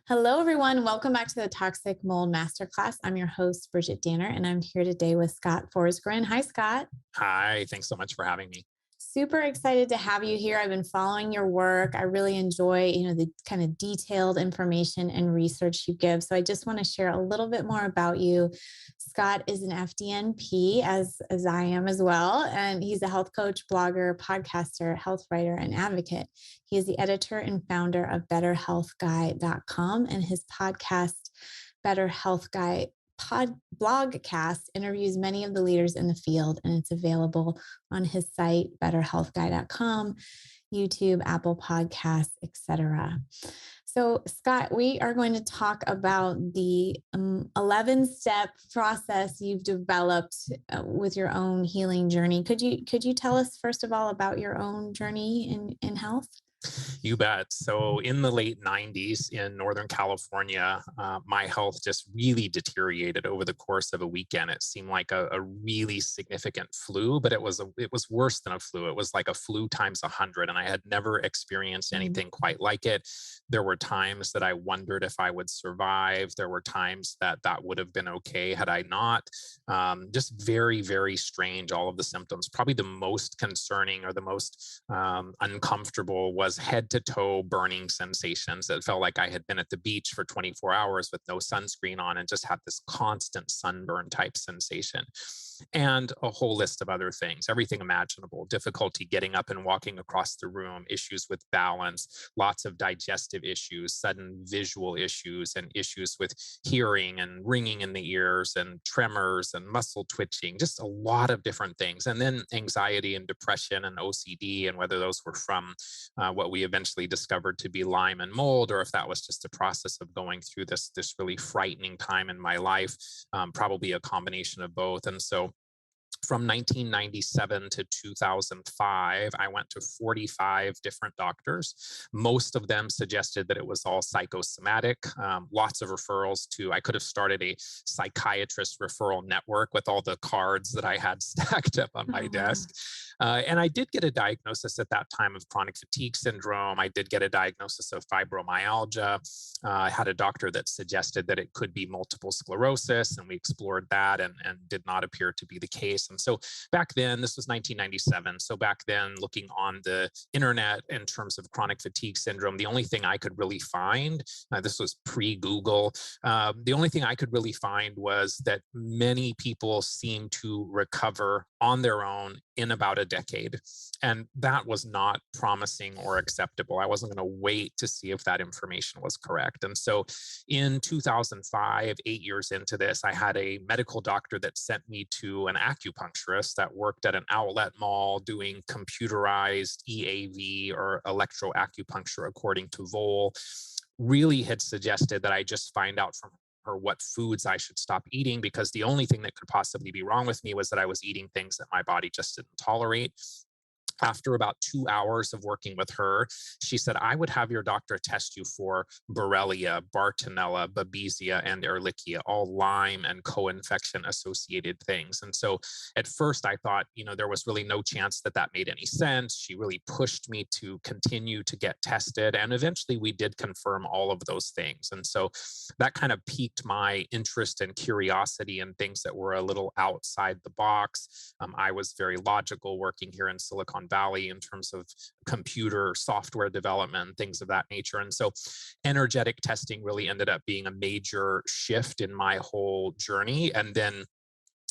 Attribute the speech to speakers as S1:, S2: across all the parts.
S1: Hello, everyone. Welcome back to the Toxic Mold Masterclass. I'm your host, Bridgit Danner, and I'm here today with Scott Forsgren. Hi, Scott.
S2: Hi, thanks so much for having me.
S1: Super excited to have you here. I've been following your work. I really enjoy, the kind of detailed information and research you give. So I just want to share a little bit more about you. Scott is an FDNP, as I am as well, and he's a health coach, blogger, podcaster, health writer, and advocate. He is the editor and founder of BetterHealthGuy.com, and his podcast, Better Health Guy blogcast, interviews many of the leaders in the field, and it's available on his site, betterhealthguy.com, YouTube, Apple Podcasts, etc. So, Scott, we are going to talk about the 11-step process you've developed with your own healing journey. Could you tell us first of all about your own journey in health?
S2: You bet. So, in the late 90s in Northern California, my health just really deteriorated over the course of a weekend. It seemed like a really significant flu, but it was worse than a flu. It was like a flu times 100, and I had never experienced
S1: Mm.
S2: anything quite like it. There were times that I wondered if I would survive. There were times that that would have been okay had I not. Just very, very strange, all of the symptoms. Probably the most concerning or the most uncomfortable was head to toe burning sensations. It felt like I had been at the beach for 24 hours with no sunscreen on and just had this constant sunburn type sensation. And a whole list of other things, everything imaginable, difficulty getting up and walking across the room, issues with balance, lots of digestive issues, sudden visual issues, and issues with hearing and ringing in the ears and tremors and muscle twitching, just a lot of different things. And then anxiety and depression and OCD, and whether those were from what we eventually discovered to be Lyme and mold, or if that was just a process of going through this really frightening time in my life, probably a combination of both. And so from 1997 to 2005, I went to 45 different doctors. Most of them suggested that it was all psychosomatic. Lots of referrals to, I could have started a psychiatrist referral network with all the cards that I had stacked up on my
S1: Oh, wow.
S2: desk. And I did get a diagnosis at that time of chronic fatigue syndrome. I did get a diagnosis of fibromyalgia. I had a doctor that suggested that it could be multiple sclerosis, and we explored that and did not appear to be the case. And so back then, this was 1997. So back then, looking on the internet in terms of chronic fatigue syndrome, the only thing I could really find, this was pre Google, the only thing I could really find was that many people seem to recover on their own in about a decade. And that was not promising or acceptable. I wasn't going to wait to see if that information was correct. And so in 2005, 8 years into this, I had a medical doctor that sent me to an acupuncturist that worked at an outlet mall doing computerized EAV or electroacupuncture, according to Vol. Really had suggested that I just find out from her what foods I should stop eating, because the only thing that could possibly be wrong with me was that I was eating things that my body just didn't tolerate. After about 2 hours of working with her, she said, I would have your doctor test you for Borrelia, Bartonella, Babesia, and Ehrlichia, all Lyme and co-infection associated things. And so at first I thought, there was really no chance that that made any sense. She really pushed me to continue to get tested. And eventually we did confirm all of those things. And so that kind of piqued my interest and curiosity in things that were a little outside the box. I was very logical working here in Silicon Valley in terms of computer software development, things of that nature. And so energetic testing really ended up being a major shift in my whole journey. And then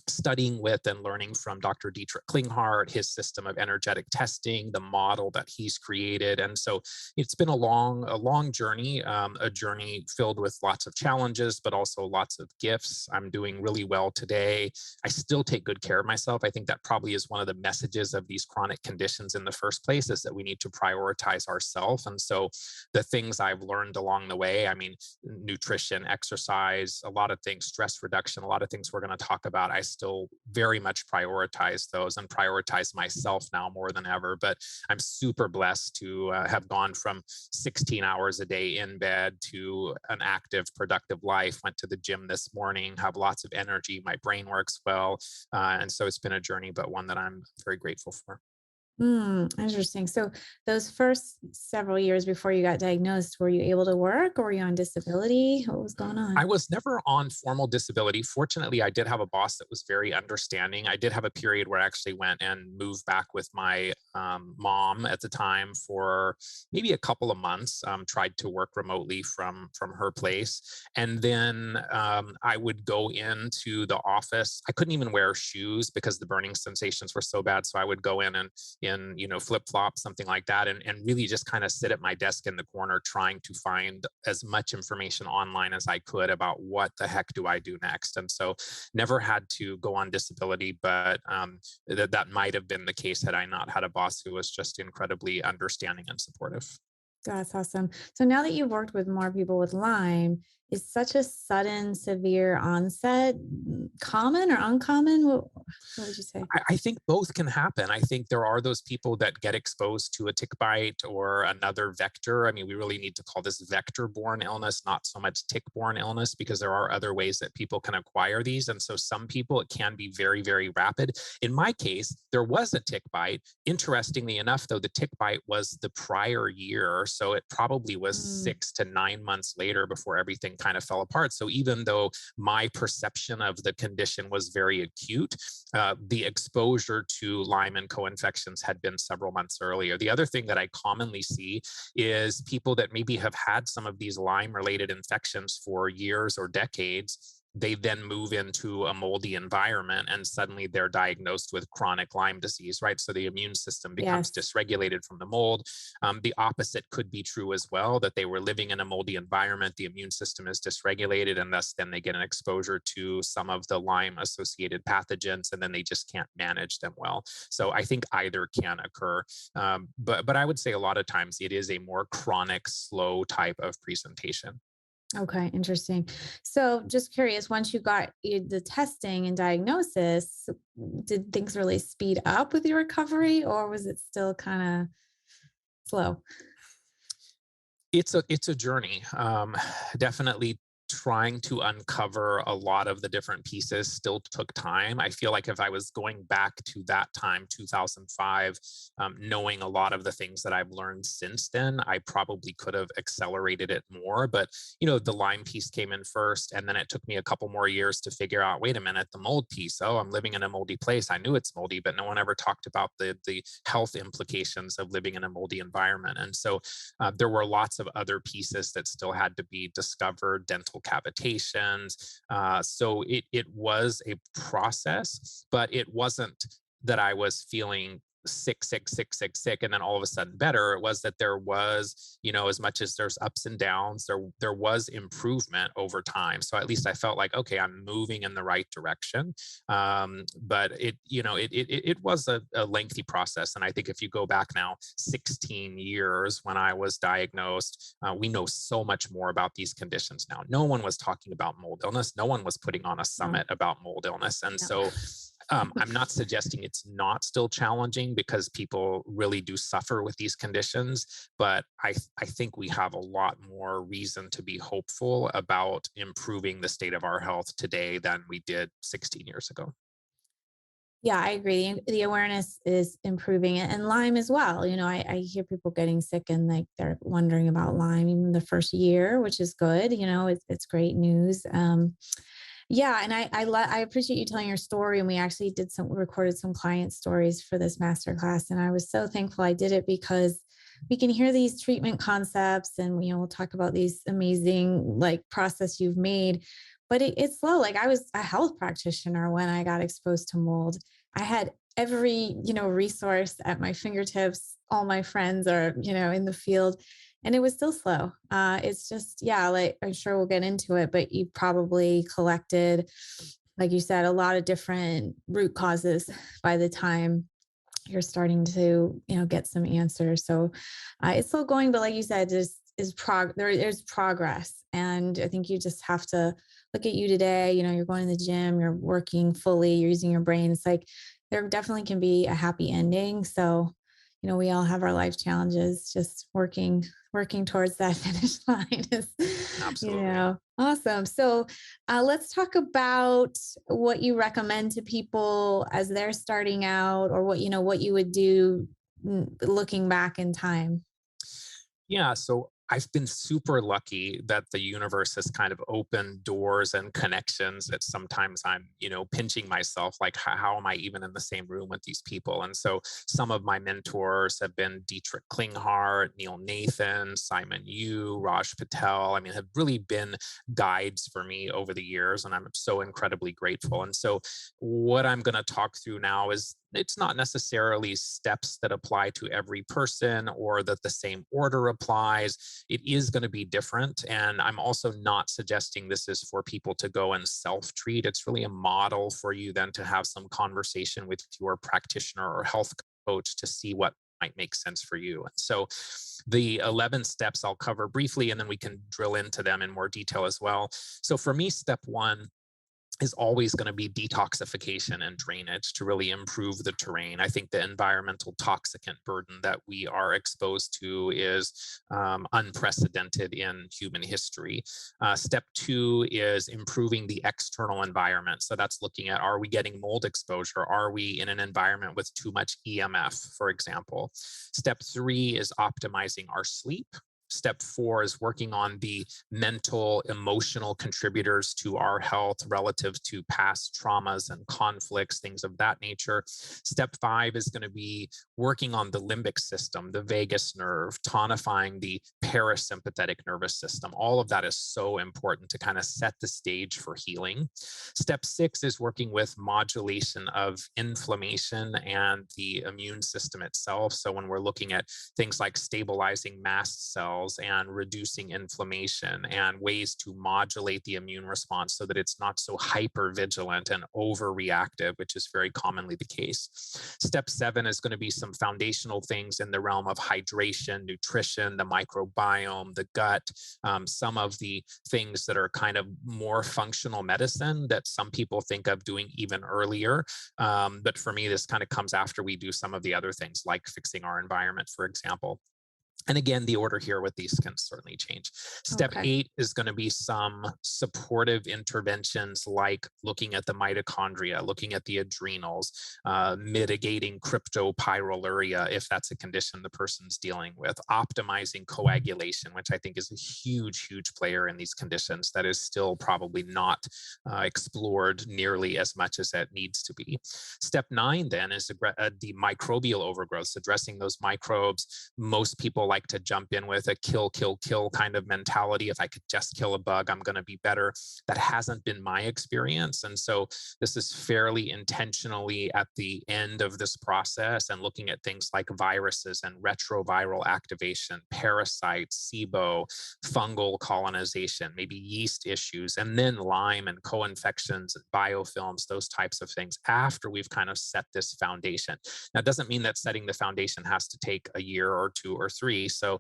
S2: studying with and learning from Dr. Dietrich Klinghardt, his system of energetic testing, the model that he's created. And so it's been a long journey, a journey filled with lots of challenges, but also lots of gifts. I'm doing really well today. I still take good care of myself. I think that probably is one of the messages of these chronic conditions in the first place, is that we need to prioritize ourselves. And so the things I've learned along the way, nutrition, exercise, a lot of things, stress reduction, a lot of things we're going to talk about, I still very much prioritize those and prioritize myself now more than ever. But I'm super blessed to have gone from 16 hours a day in bed to an active, productive life. Went to the gym this morning, have lots of energy. My brain works well. And so it's been a journey, but one that I'm very grateful for.
S1: Interesting. So those first several years before you got diagnosed, were you able to work or were you on disability? What was going
S2: I
S1: on?
S2: was never on formal disability. Fortunately, I did have a boss that was very understanding. I did have a period where I actually went and moved back with my mom at the time for maybe a couple of months. Tried to work remotely from her place, and then I would go into the office. I couldn't even wear shoes because the burning sensations were so bad. So I would go in and flip flops, something like that, and really just kind of sit at my desk in the corner trying to find as much information online as I could about what the heck do I do next. And so never had to go on disability, but that might have been the case had I not had a boss who was just incredibly understanding and supportive.
S1: That's awesome. So now that you've worked with more people with Lyme, is such a sudden, severe onset common or uncommon? What would you say?
S2: I think both can happen. I think there are those people that get exposed to a tick bite or another vector. I mean, we really need to call this vector borne illness, not so much tick borne illness, because there are other ways that people can acquire these. And so some people, it can be very, very rapid. In my case, there was a tick bite. Interestingly enough, though, the tick bite was the prior year. So it probably was
S1: Mm,
S2: 6 to 9 months later before everything kind of fell apart. So even though my perception of the condition was very acute, the exposure to Lyme and co-infections had been several months earlier. The other thing that I commonly see is people that maybe have had some of these Lyme-related infections for years or decades. They then move into a moldy environment and suddenly they're diagnosed with chronic Lyme disease, right? So the immune system becomes
S1: yes.
S2: dysregulated from the mold. The opposite could be true as well, that they were living in a moldy environment, the immune system is dysregulated, and thus then they get an exposure to some of the Lyme associated pathogens, and then they just can't manage them well. So I think either can occur. But I would say a lot of times it is a more chronic, slow type of presentation.
S1: Okay, interesting. So, just curious, once you got the testing and diagnosis, did things really speed up with your recovery or was it still kind of slow?
S2: It's a journey. Definitely trying to uncover a lot of the different pieces still took time. I feel like if I was going back to that time, 2005, knowing a lot of the things that I've learned since then, I probably could have accelerated it more. But the Lyme piece came in first, and then it took me a couple more years to figure out. Wait a minute, the mold piece. Oh, I'm living in a moldy place. I knew it's moldy, but no one ever talked about the health implications of living in a moldy environment. And so there were lots of other pieces that still had to be discovered, dental cavitations. So it was a process, but it wasn't that I was feeling sick, sick, sick, sick, sick, and then all of a sudden better. It was that there was, as much as there's ups and downs, there was improvement over time. So at least I felt like, okay, I'm moving in the right direction. But it was a lengthy process, and I think if you go back now 16 years when I was diagnosed, we know so much more about these conditions now. No one was talking about mold illness. No one was putting on a
S1: No,
S2: summit about mold illness, and
S1: no.
S2: so I'm not suggesting it's not still challenging because people really do suffer with these conditions, but I think we have a lot more reason to be hopeful about improving the state of our health today than we did 16 years ago.
S1: Yeah, I agree. The awareness is improving and Lyme as well. I hear people getting sick and like they're wondering about Lyme even the first year, which is good. It's great news. Yeah, and I appreciate you telling your story. And we actually recorded some client stories for this masterclass, and I was so thankful I did it because we can hear these treatment concepts, and we'll talk about these amazing like process you've made, but it's slow. Like I was a health practitioner when I got exposed to mold. I had every resource at my fingertips. All my friends are in the field, and it was still slow. It's just, yeah, like I'm sure we'll get into it, but you probably collected, like you said, a lot of different root causes by the time you're starting to, get some answers. So it's still going, but like you said, there's progress. And I think you just have to look at you today. You're going to the gym, you're working fully, you're using your brain. It's like there definitely can be a happy ending. So, we all have our life challenges, just working towards that finish line is,
S2: Absolutely.
S1: awesome. So let's talk about what you recommend to people as they're starting out, or what you would do looking back in time?
S2: Yeah, so I've been super lucky that the universe has kind of opened doors and connections that sometimes I'm, pinching myself, like, how am I even in the same room with these people? And so some of my mentors have been Dietrich Klinghardt, Neil Nathan, Simon Yu, Raj Patel. I mean, have really been guides for me over the years, and I'm so incredibly grateful. And so what I'm going to talk through now is it's not necessarily steps that apply to every person or that the same order applies. It is going to be different. And I'm also not suggesting this is for people to go and self treat. It's really a model for you then to have some conversation with your practitioner or health coach to see what might make sense for you. And so the 11 steps I'll cover briefly, and then we can drill into them in more detail as well. So for me, step one is always going to be detoxification and drainage to really improve the terrain. I think the environmental toxicant burden that we are exposed to is unprecedented in human history. Step two is improving the external environment. So that's looking at, are we getting mold exposure? Are we in an environment with too much EMF, for example? Step three is optimizing our sleep. Step four is working on the mental, emotional contributors to our health relative to past traumas and conflicts, things of that nature. Step five is going to be working on the limbic system, the vagus nerve, tonifying the parasympathetic nervous system. All of that is so important to kind of set the stage for healing. Step six is working with modulation of inflammation and the immune system itself. So when we're looking at things like stabilizing mast cells, and reducing inflammation and ways to modulate the immune response so that it's not so hyper vigilant and overreactive, which is very commonly the case. Step seven is going to be some foundational things in the realm of hydration, nutrition, the microbiome, the gut, some of the things that are kind of more functional medicine that some people think of doing even earlier. But for me, this kind of comes after we do some of the other things like fixing our environment, for example. And again, the order here with these can certainly change. Step
S1: Okay.
S2: eight is going to be some supportive interventions like looking at the mitochondria, looking at the adrenals, mitigating cryptopyroluria if that's a condition the person's dealing with, optimizing coagulation, which I think is a huge, huge player in these conditions that is still probably not explored nearly as much as it needs to be. Step nine then is the microbial overgrowth, addressing those microbes. Most people like to jump in with a kill, kill, kill kind of mentality. If I could just kill a bug, I'm going to be better. That hasn't been my experience. And so this is fairly intentionally at the end of this process and looking at things like viruses and retroviral activation, parasites, SIBO, fungal colonization, maybe yeast issues, and then Lyme and co-infections, biofilms, those types of things after we've kind of set this foundation. Now, it doesn't mean that setting the foundation has to take a year or two or three. So,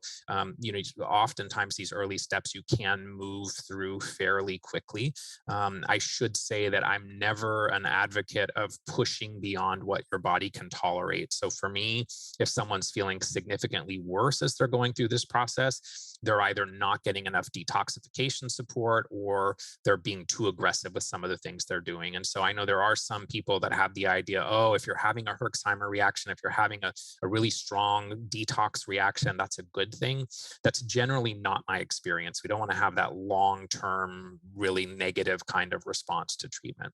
S2: oftentimes these early steps you can move through fairly quickly. I should say that I'm never an advocate of pushing beyond what your body can tolerate. So for me, if someone's feeling significantly worse as they're going through this process, they're either not getting enough detoxification support or they're being too aggressive with some of the things they're doing. And so I know there are some people that have the idea, oh, if you're having a Herxheimer reaction, if you're having a really strong detox reaction, that's a good thing. That's generally not my experience. We don't want to have that long-term, really negative kind of response to treatment.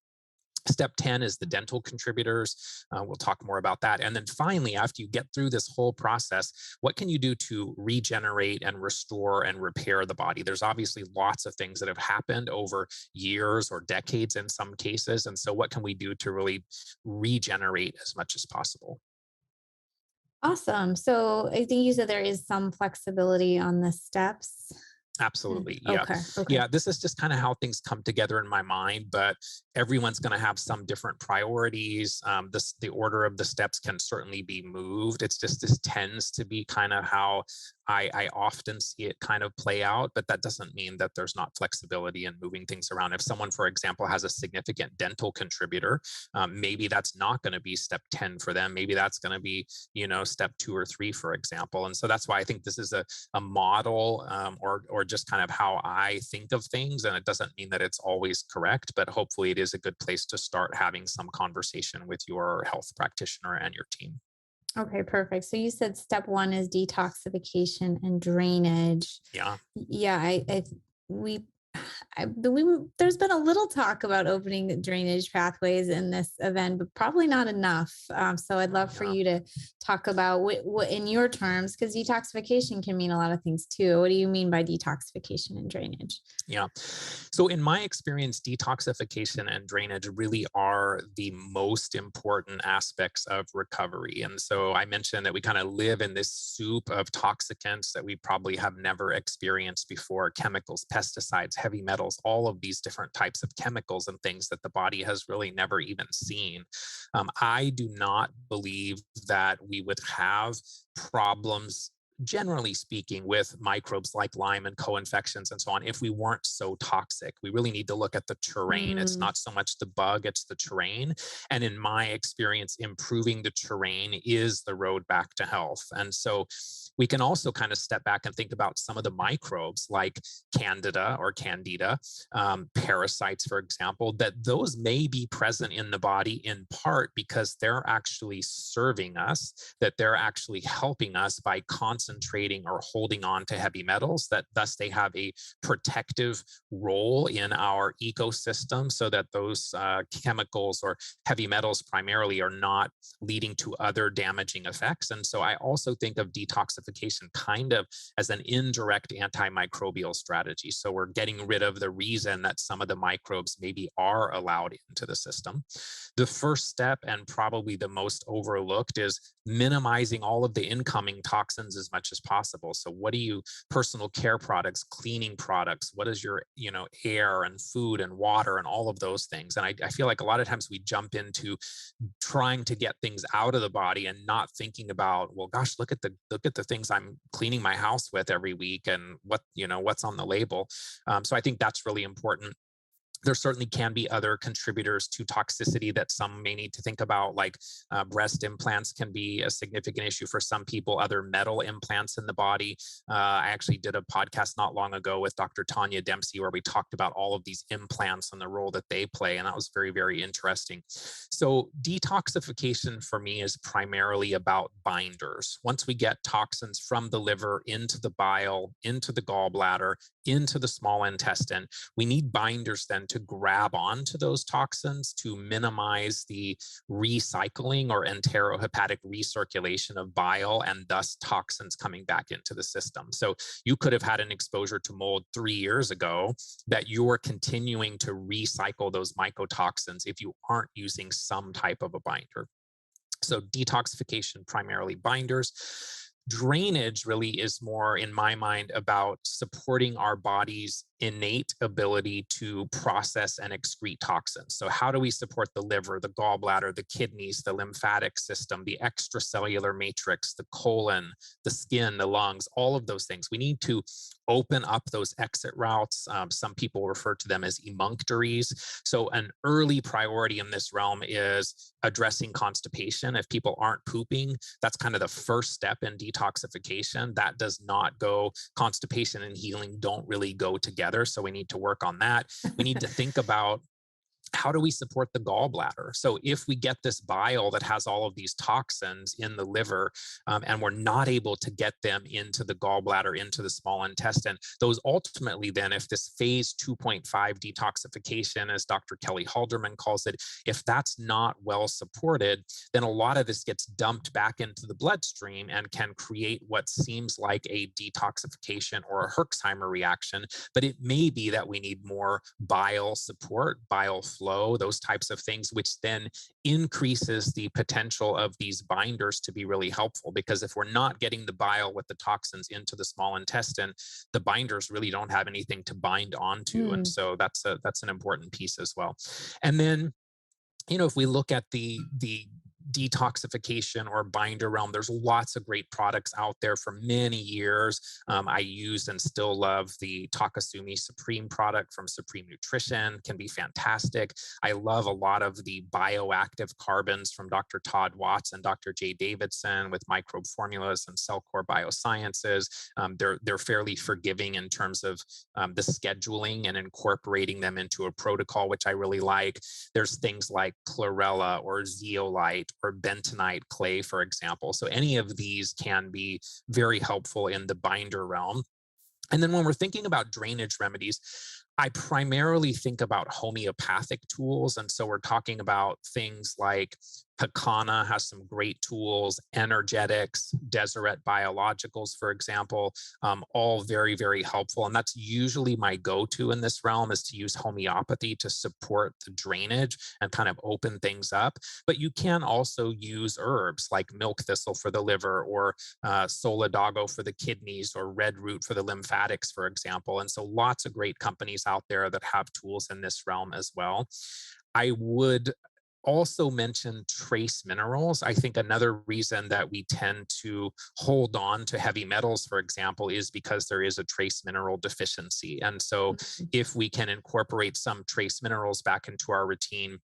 S2: Step 10 is the dental contributors. We'll talk more about that. And then finally, after you get through this whole process, what can you do to regenerate and restore and repair the body? There's obviously lots of things that have happened over years or decades in some cases. And so what can we do to really regenerate as much as possible?
S1: Awesome. So I think you said there is some flexibility on the steps. Mm,
S2: Absolutely. Yeah.
S1: okay. Okay.
S2: Yeah. This is just kind of how things come together in my mind, but everyone's going to have some different priorities. The order of the steps can certainly be moved. It's just this tends to be kind of how I often see it kind of play out, but that doesn't mean that there's not flexibility in moving things around. If someone, for example, has a significant dental contributor, maybe that's not going to be step 10 for them. Maybe that's going to be, step 2 or 3, for example. And so that's why I think this is a model or just kind of how I think of things. And it doesn't mean that it's always correct, but hopefully it is a good place to start having some conversation with your health practitioner and your team.
S1: Okay, perfect. So you said step one is detoxification and drainage.
S2: Yeah.
S1: Yeah, we, I believe there's been a little talk about opening drainage pathways in this event, but probably not enough. So I'd love for
S2: Yeah.
S1: you to talk about what in your terms, because detoxification can mean a lot of things too. What do you mean by detoxification and drainage?
S2: Yeah. So, in my experience, detoxification and drainage really are the most important aspects of recovery. And so, I mentioned that we kind of live in this soup of toxicants that we probably have never experienced before: chemicals, pesticides, heavy metals, all of these different types of chemicals and things that the body has really never even seen. I do not believe that we would have problems, generally speaking, with microbes like Lyme and co-infections and so on if we weren't so toxic. We really need to look at the terrain. It's
S1: Mm,
S2: not so much the bug, it's the terrain. And in my experience, improving the terrain is the road back to health. And so we can also kind of step back and think about some of the microbes like Candida or Candida, parasites, for example, that those may be present in the body in part because they're actually serving us, that they're actually helping us by concentrating or holding on to heavy metals, that thus they have a protective role in our ecosystem so that those chemicals or heavy metals primarily are not leading to other damaging effects. And so I also think of detoxification kind of as an indirect antimicrobial strategy. So we're getting rid of the reason that some of the microbes maybe are allowed into the system. The first step, and probably the most overlooked, is minimizing all of the incoming toxins as much as possible. So what do you, personal care products, cleaning products, what is your, air and food and water and all of those things. And I feel like a lot of times we jump into trying to get things out of the body and not thinking about, well, gosh, look at the things I'm cleaning my house with every week and what's on the label. So I think that's really important. There certainly can be other contributors to toxicity that some may need to think about, like breast implants can be a significant issue for some people, other metal implants in the body. I actually did a podcast not long ago with Dr. Tanya Dempsey where we talked about all of these implants and the role that they play, and that was very, very interesting. So detoxification for me is primarily about binders. Once we get toxins from the liver into the bile, into the gallbladder, into the small intestine, we need binders then to grab onto those toxins to minimize the recycling or enterohepatic recirculation of bile and thus toxins coming back into the system. So you could have had an exposure to mold 3 years ago that you're continuing to recycle those mycotoxins if you aren't using some type of a binder. So detoxification, primarily binders. Drainage really is more, in my mind, about supporting our body's innate ability to process and excrete toxins. So how do we support the liver, the gallbladder, the kidneys, the lymphatic system, the extracellular matrix, the colon, the skin, the lungs, all of those things? We need to open up those exit routes. Some people refer to them as emunctories. So an early priority in this realm is addressing constipation. If people aren't pooping, that's kind of the first step in detoxification. That does not go, constipation and healing don't really go together. So we need to work on that. We need to think about, how do we support the gallbladder? So if we get this bile that has all of these toxins in the liver, and we're not able to get them into the gallbladder, into the small intestine, those ultimately then, if this phase 2.5 detoxification, as Dr. Kelly Halderman calls it, if that's not well supported, then a lot of this gets dumped back into the bloodstream and can create what seems like a detoxification or a Herxheimer reaction. But it may be that we need more bile support, bile flow, those types of things, which then increases the potential of these binders to be really helpful. Because if we're not getting the bile with the toxins into the small intestine, the binders really don't have anything to bind onto. And
S1: mm,
S2: so that's an important piece as well. And then, if we look at the detoxification or binder realm, there's lots of great products out there for many years. I used and still love the Takasumi Supreme product from Supreme Nutrition, can be fantastic. I love a lot of the bioactive carbons from Dr. Todd Watts and Dr. Jay Davidson with Microbe Formulas and Cellcore Biosciences. They're fairly forgiving in terms of the scheduling and incorporating them into a protocol, which I really like. There's things like chlorella or zeolite or bentonite clay, for example. So any of these can be very helpful in the binder realm. And then when we're thinking about drainage remedies, I primarily think about homeopathic tools. And so we're talking about things like Picana has some great tools, energetics, Deseret Biologicals, for example, all very, very helpful. And that's usually my go-to in this realm, is to use homeopathy to support the drainage and kind of open things up. But you can also use herbs like milk thistle for the liver, or solidago for the kidneys, or red root for the lymphatics, for example. And so lots of great companies out there that have tools in this realm as well. I would also mention trace minerals. I think another reason that we tend to hold on to heavy metals, for example, is because there is a trace mineral deficiency. And so if we can incorporate some trace minerals back into our routine,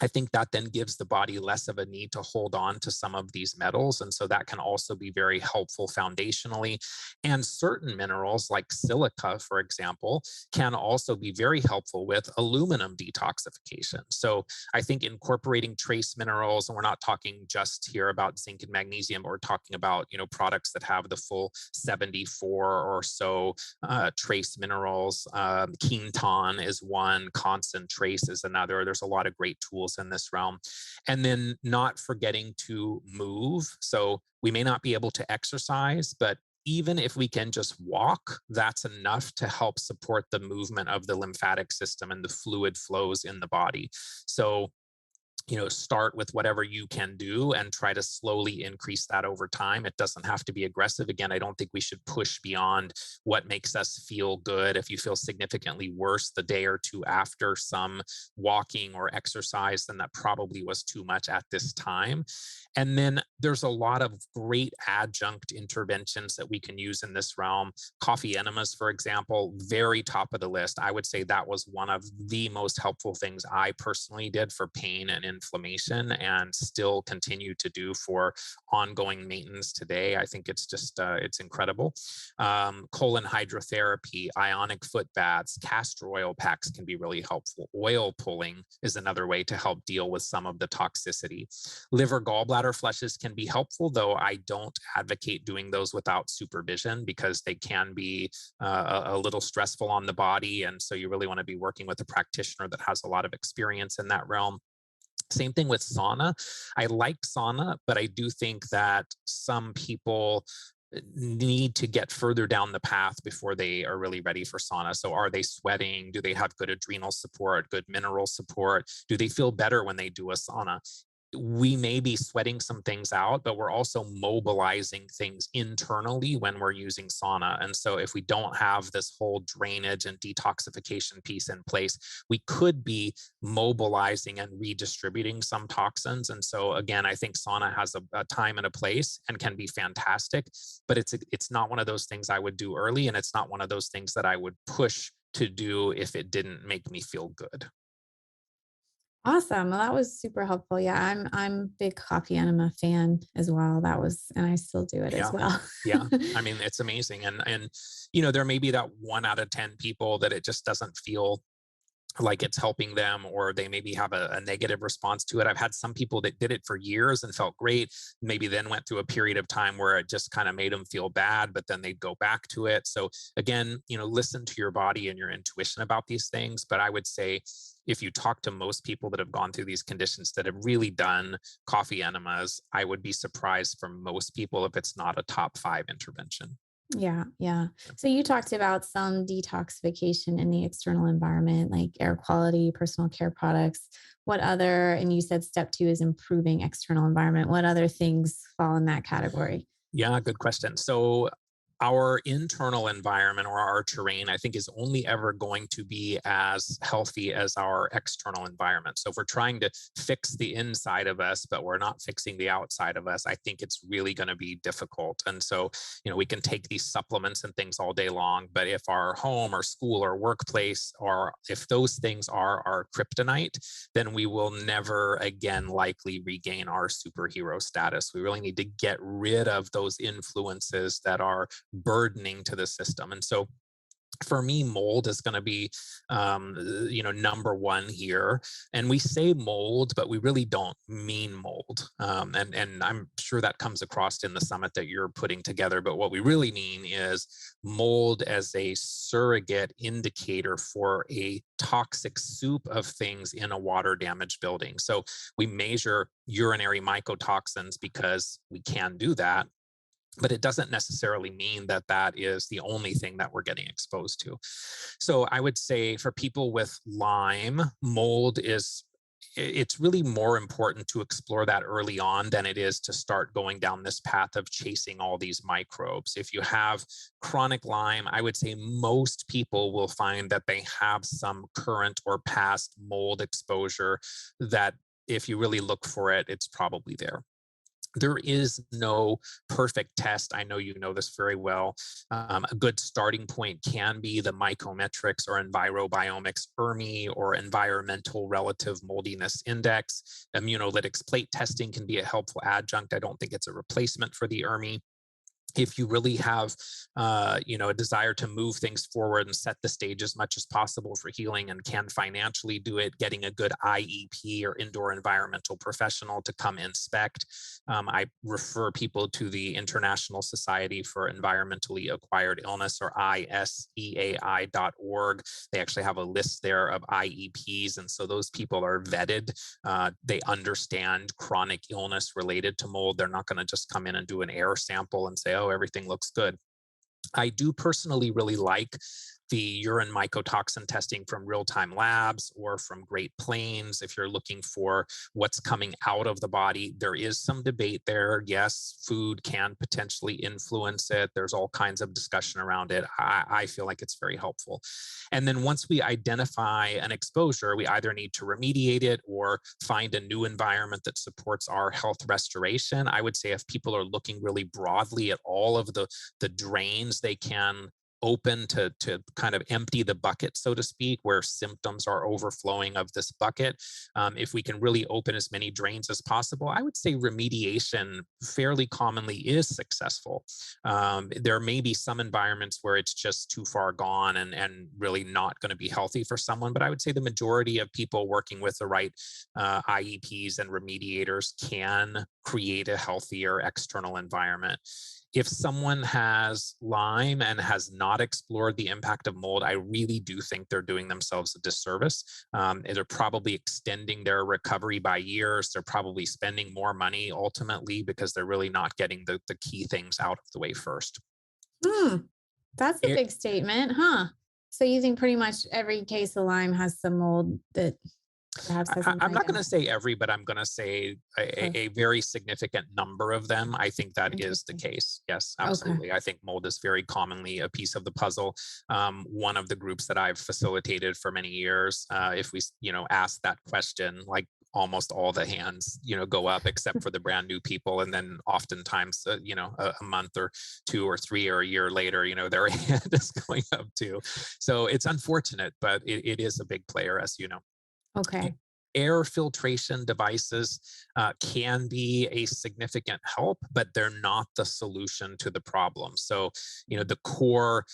S2: I think that then gives the body less of a need to hold on to some of these metals. And so that can also be very helpful foundationally. And certain minerals like silica, for example, can also be very helpful with aluminum detoxification. So I think incorporating trace minerals, and we're not talking just here about zinc and magnesium, we're talking about, products that have the full 74 or so trace minerals. Quinton is one, constant trace is another. There's a lot of great tools in this realm. And then not forgetting to move. So we may not be able to exercise, but even if we can just walk, that's enough to help support the movement of the lymphatic system and the fluid flows in the body. So start with whatever you can do and try to slowly increase that over time. It doesn't have to be aggressive. Again, I don't think we should push beyond what makes us feel good. If you feel significantly worse the day or two after some walking or exercise, then that probably was too much at this time. And then there's a lot of great adjunct interventions that we can use in this realm. Coffee enemas, for example, very top of the list. I would say that was one of the most helpful things I personally did for pain and inflammation, and still continue to do for ongoing maintenance today. I think it's just, it's incredible. Colon hydrotherapy, ionic foot baths, castor oil packs can be really helpful. Oil pulling is another way to help deal with some of the toxicity. Liver gallbladder flushes can be helpful, though I don't advocate doing those without supervision, because they can be a little stressful on the body. And so you really want to be working with a practitioner that has a lot of experience in that realm. Same thing with sauna. I like sauna, but I do think that some people need to get further down the path before they are really ready for sauna. So are they sweating? Do they have good adrenal support, good mineral support? Do they feel better when they do a sauna? We may be sweating some things out, but we're also mobilizing things internally when we're using sauna. And so if we don't have this whole drainage and detoxification piece in place, we could be mobilizing and redistributing some toxins. And so again, I think sauna has a time and a place and can be fantastic, but it's not one of those things I would do early, and it's not one of those things that I would push to do if it didn't make me feel good.
S1: Awesome. Well, that was super helpful. Yeah, I'm a big coffee enema fan as well. And I still do it as
S2: Yeah.
S1: well.
S2: Yeah. I mean, it's amazing. And there may be that 1 out of 10 people that it just doesn't feel like it's helping them, or they maybe have a negative response to it. I've had some people that did it for years and felt great, maybe then went through a period of time where it just kind of made them feel bad, but then they'd go back to it. So again, listen to your body and your intuition about these things. But I would say, if you talk to most people that have gone through these conditions that have really done coffee enemas, I would be surprised for most people if it's not a top 5 intervention.
S1: Yeah, yeah. So you talked about some detoxification in the external environment, like air quality, personal care products. And you said step 2 is improving external environment. What other things fall in that category?
S2: Yeah, good question. So our internal environment, or our terrain, I think is only ever going to be as healthy as our external environment. So if we're trying to fix the inside of us, but we're not fixing the outside of us, I think it's really going to be difficult. And so, we can take these supplements and things all day long, but if our home or school or workplace, or if those things are our kryptonite, then we will never again likely regain our superhero status. We really need to get rid of those influences that are burdening to the system. And so For me, mold is going to be, number one here. And we say mold, but we really don't mean mold. And I'm sure that comes across in the summit that you're putting together. But what we really mean is mold as a surrogate indicator for a toxic soup of things in a water damaged building. So we measure urinary mycotoxins because we can do that, but it doesn't necessarily mean that that is the only thing that we're getting exposed to. So I would say for people with Lyme, mold is, it's really more important to explore that early on than it is to start going down this path of chasing all these microbes. If you have chronic Lyme, I would say most people will find that they have some current or past mold exposure that if you really look for it, it's probably there. There is no perfect test. I know you know this very well. A good starting point can be the Mycometrics or Envirobiomics ERMI or Environmental Relative Moldiness Index. Immunolytics plate testing can be a helpful adjunct. I don't think it's a replacement for the ERMI. If you really have, a desire to move things forward and set the stage as much as possible for healing and can financially do it, getting a good IEP or indoor environmental professional to come inspect. I refer people to the International Society for Environmentally Acquired Illness, or ISEAI.org. They actually have a list there of IEPs. And so those people are vetted. They understand chronic illness related to mold. They're not going to just come in and do an air sample and say, oh, everything looks good. I do personally really like the urine mycotoxin testing from real-time labs or from Great Plains. If you're looking for what's coming out of the body, there is some debate there. Yes, food can potentially influence it. There's all kinds of discussion around it. I feel like it's very helpful. And then once we identify an exposure, we either need to remediate it or find a new environment that supports our health restoration. I would say if people are looking really broadly at all of the drains they can open to kind of empty the bucket, so to speak, where symptoms are overflowing of this bucket. If we can really open as many drains as possible, I would say remediation fairly commonly is successful. There may be some environments where it's just too far gone and really not going to be healthy for someone, but I would say the majority of people working with the right IEPs and remediators can create a healthier external environment. If someone has Lyme and has not explored the impact of mold, I really do think they're doing themselves a disservice. They're probably extending their recovery by years. They're probably spending more money ultimately because they're really not getting the key things out of the way first.
S1: Hmm. That's a
S2: It,
S1: big statement, huh? So you think pretty much every case of Lyme has some mold that perhaps hasn't
S2: I'm
S1: died
S2: not going
S1: out?
S2: to say every, but I'm going to say
S1: Okay.
S2: a very significant number of them. I think that is the
S1: Interesting.
S2: case. Yes,
S1: Okay.
S2: absolutely. I think mold is very commonly a piece of the puzzle. One of the groups that I've facilitated for many years, if we, ask that question, like almost all the hands, go up except for the brand new people. And then oftentimes, a month or two or three or a year later, their hand is going up too. So it's unfortunate, but it is a big player, as you know.
S1: Okay.
S2: Air filtration devices can be a significant help, but they're not the solution to the problem. So, the core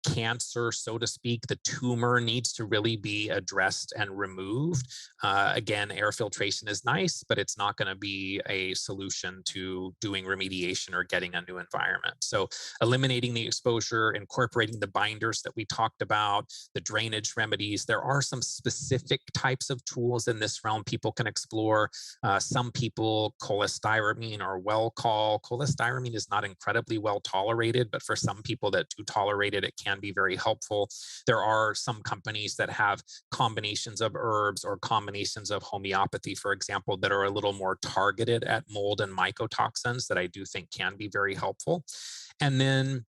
S2: cancer, so to speak, the tumor needs to really be addressed and removed. Again, air filtration is nice, but it's not going to be a solution to doing remediation or getting a new environment. So, eliminating the exposure, incorporating the binders that we talked about, the drainage remedies, there are some specific types of tools in this realm people can explore. Some people, cholestyramine or Welchol. Cholestyramine is not incredibly well tolerated, but for some people that do tolerate it, it can be very helpful. There are some companies that have combinations of herbs or combinations of homeopathy, for example, that are a little more targeted at mold and mycotoxins that I do think can be very helpful. And then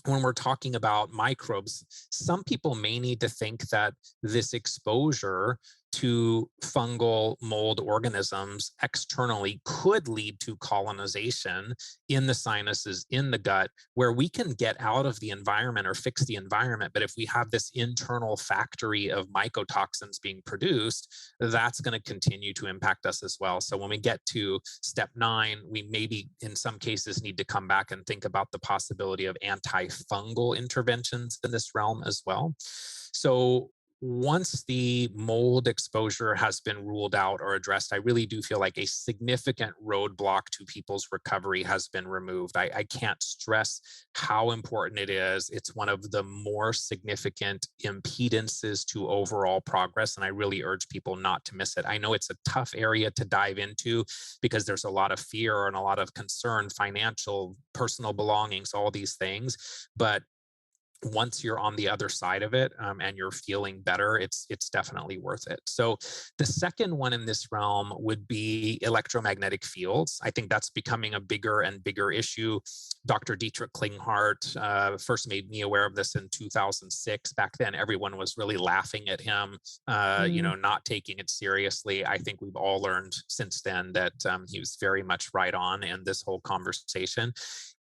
S2: when we're talking about microbes, some people may need to think that this exposure to fungal mold organisms externally could lead to colonization in the sinuses, in the gut, where we can get out of the environment or fix the environment. But if we have this internal factory of mycotoxins being produced, that's going to continue to impact us as well. So when we get to step 9, we maybe in some cases need to come back and think about the possibility of antifungal interventions in this realm as well. So once the mold exposure has been ruled out or addressed, I really do feel like a significant roadblock to people's recovery has been removed. I can't stress how important it is. It's one of the more significant impedances to overall progress, and I really urge people not to miss it. I know it's a tough area to dive into because there's a lot of fear and a lot of concern, financial, personal belongings, all these things, but once you're on the other side of it, and you're feeling better, it's definitely worth it. So the second one in this realm would be electromagnetic fields. I think that's becoming a bigger and bigger issue. Dr. Dietrich Klinghardt first made me aware of this in 2006. Back then, everyone was really laughing at him,
S1: Mm.
S2: not taking it seriously. I think we've all learned since then that he was very much right on in this whole conversation.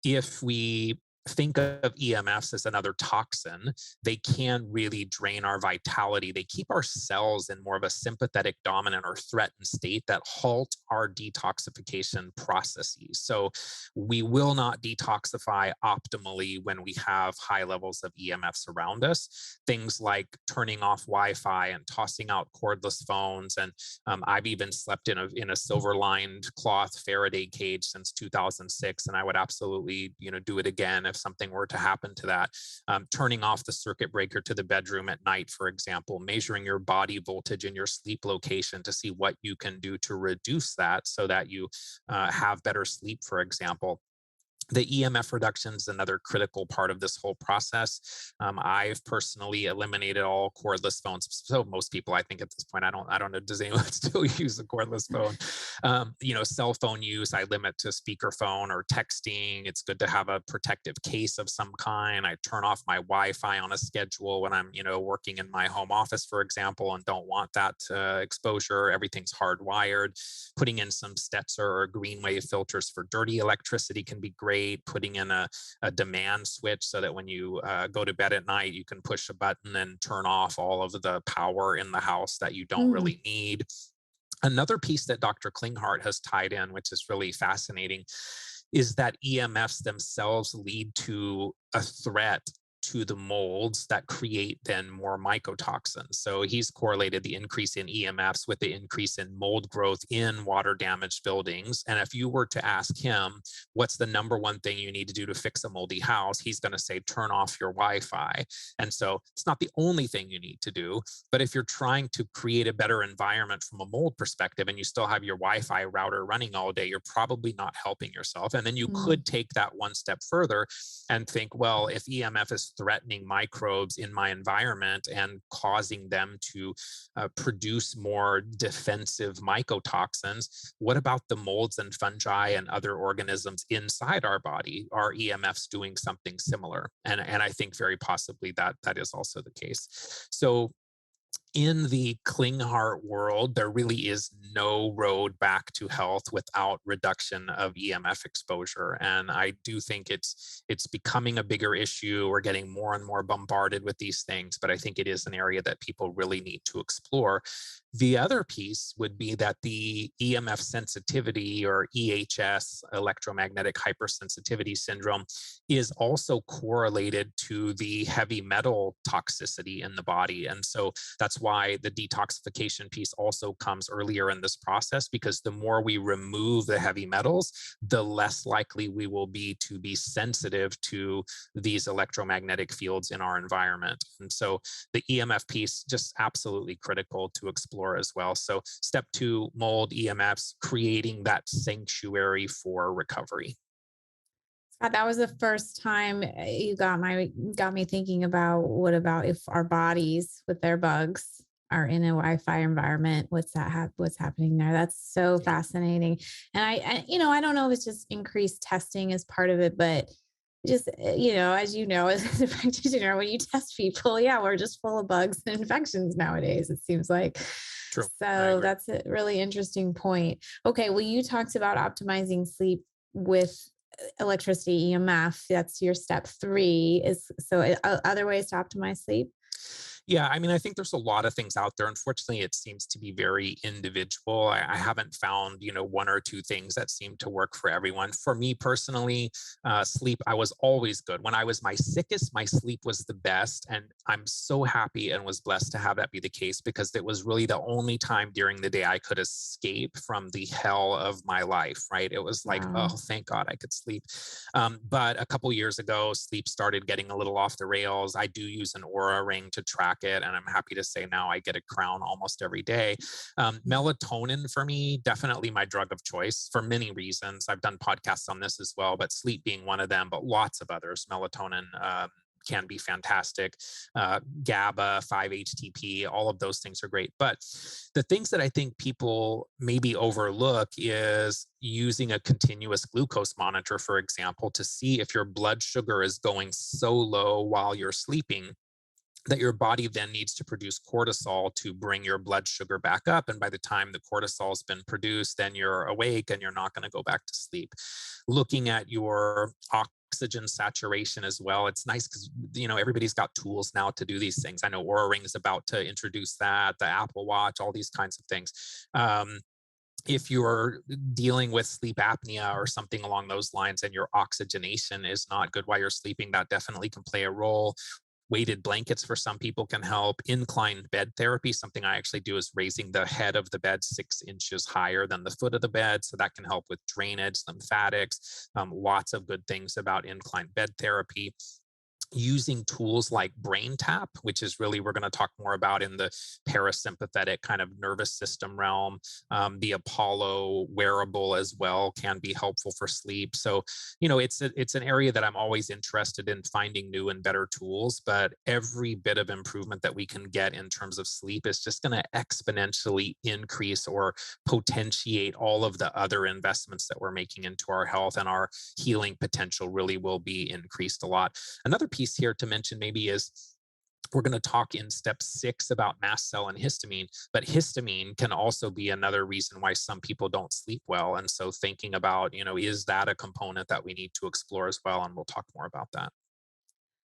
S2: If we think of EMFs as another toxin, they can really drain our vitality. They keep our cells in more of a sympathetic dominant or threatened state that halt our detoxification processes. So we will not detoxify optimally when we have high levels of EMFs around us. Things like turning off Wi-Fi and tossing out cordless phones. And I've even slept in a silver-lined cloth Faraday cage since 2006, and I would absolutely, do it again if something were to happen to that. Turning off the circuit breaker to the bedroom at night, for example, measuring your body voltage and your sleep location to see what you can do to reduce that so that you have better sleep, for example. The EMF reduction is another critical part of this whole process. I've personally eliminated all cordless phones. So most people, I think, at this point, I don't know, does anyone still use a cordless phone? Cell phone use, I limit to speakerphone or texting. It's good to have a protective case of some kind. I turn off my Wi-Fi on a schedule when I'm, working in my home office, for example, and don't want that exposure. Everything's hardwired. Putting in some Stetzer or green wave filters for dirty electricity can be great. Putting in a demand switch so that when you go to bed at night, you can push a button and turn off all of the power in the house that you don't
S1: Mm.
S2: really need. Another piece that Dr. Klinghardt has tied in, which is really fascinating, is that EMFs themselves lead to a threat to the molds that create then more mycotoxins. So he's correlated the increase in EMFs with the increase in mold growth in water damaged buildings. And if you were to ask him, what's the number one thing you need to do to fix a moldy house? He's going to say, turn off your Wi-Fi. And so it's not the only thing you need to do, but if you're trying to create a better environment from a mold perspective and you still have your Wi-Fi router running all day, you're probably not helping yourself. And then you
S1: Mm.
S2: could take that one step further and think, well, if EMF is threatening microbes in my environment and causing them to produce more defensive mycotoxins, what about the molds and fungi and other organisms inside our body? Are EMFs doing something similar? And I think very possibly that is also the case. So in the Klinghardt world, there really is no road back to health without reduction of EMF exposure. And I do think it's becoming a bigger issue. We're getting more and more bombarded with these things, but I think it is an area that people really need to explore. The other piece would be that the EMF sensitivity, or EHS, electromagnetic hypersensitivity syndrome, is also correlated to the heavy metal toxicity in the body. And so that's why the detoxification piece also comes earlier in this process, because the more we remove the heavy metals, the less likely we will be to be sensitive to these electromagnetic fields in our environment. And so the EMF piece, just absolutely critical to explore as well. So step 2, mold, EMFs, creating that sanctuary for recovery.
S1: Scott, that was the first time you got me thinking about, what about if our bodies with their bugs are in a Wi-Fi environment? What's happening there? That's so fascinating. And I don't know if it's just increased testing as part of it, but just, as you know, as a practitioner, when you test people, yeah, we're just full of bugs and infections nowadays, it seems like.
S2: True. I
S1: So
S2: agree.
S1: that's a really interesting point. Okay, well, you talked about optimizing sleep with electricity EMF. That's your step three. Is so other ways to optimize sleep?
S2: Yeah, I mean, I think there's a lot of things out there. Unfortunately, it seems to be very individual. I haven't found, one or two things that seem to work for everyone. For me personally, sleep, I was always good. When I was my sickest, my sleep was the best. And I'm so happy and was blessed to have that be the case because it was really the only time during the day I could escape from the hell of my life, right? It was like, oh,
S1: Wow.
S2: thank God I could sleep. But a couple years ago, sleep started getting a little off the rails. I do use an Aura ring to track it, and I'm happy to say now I get a crown almost every day. Melatonin for me, definitely my drug of choice for many reasons. I've done podcasts on this as well, but sleep being one of them, but lots of others. Melatonin. Can be fantastic. GABA, 5-HTP, all of those things are great. But the things that I think people maybe overlook is using a continuous glucose monitor, for example, to see if your blood sugar is going so low while you're sleeping that your body then needs to produce cortisol to bring your blood sugar back up. And by the time the cortisol has been produced, then you're awake and you're not going to go back to sleep. Looking at your oxygen saturation as well. It's nice because everybody's got tools now to do these things. I know Aura Ring is about to introduce that, the Apple Watch, all these kinds of things. If you're dealing with sleep apnea or something along those lines and your oxygenation is not good while you're sleeping, that definitely can play a role. Weighted blankets for some people can help. Inclined bed therapy, something I actually do is raising the head of the bed 6 inches higher than the foot of the bed. So that can help with drainage, lymphatics, lots of good things about inclined bed therapy. Using tools like brain tap, which is really we're going to talk more about in the parasympathetic kind of nervous system realm. The Apollo wearable as well can be helpful for sleep. So it's an area that I'm always interested in finding new and better tools, but every bit of improvement that we can get in terms of sleep is just going to exponentially increase or potentiate all of the other investments that we're making into our health, and our healing potential really will be increased a lot. Another piece here to mention maybe is we're going to talk in step 6 about mast cell and histamine, but histamine can also be another reason why some people don't sleep well. And so thinking about, is that a component that we need to explore as well? And we'll talk more about that.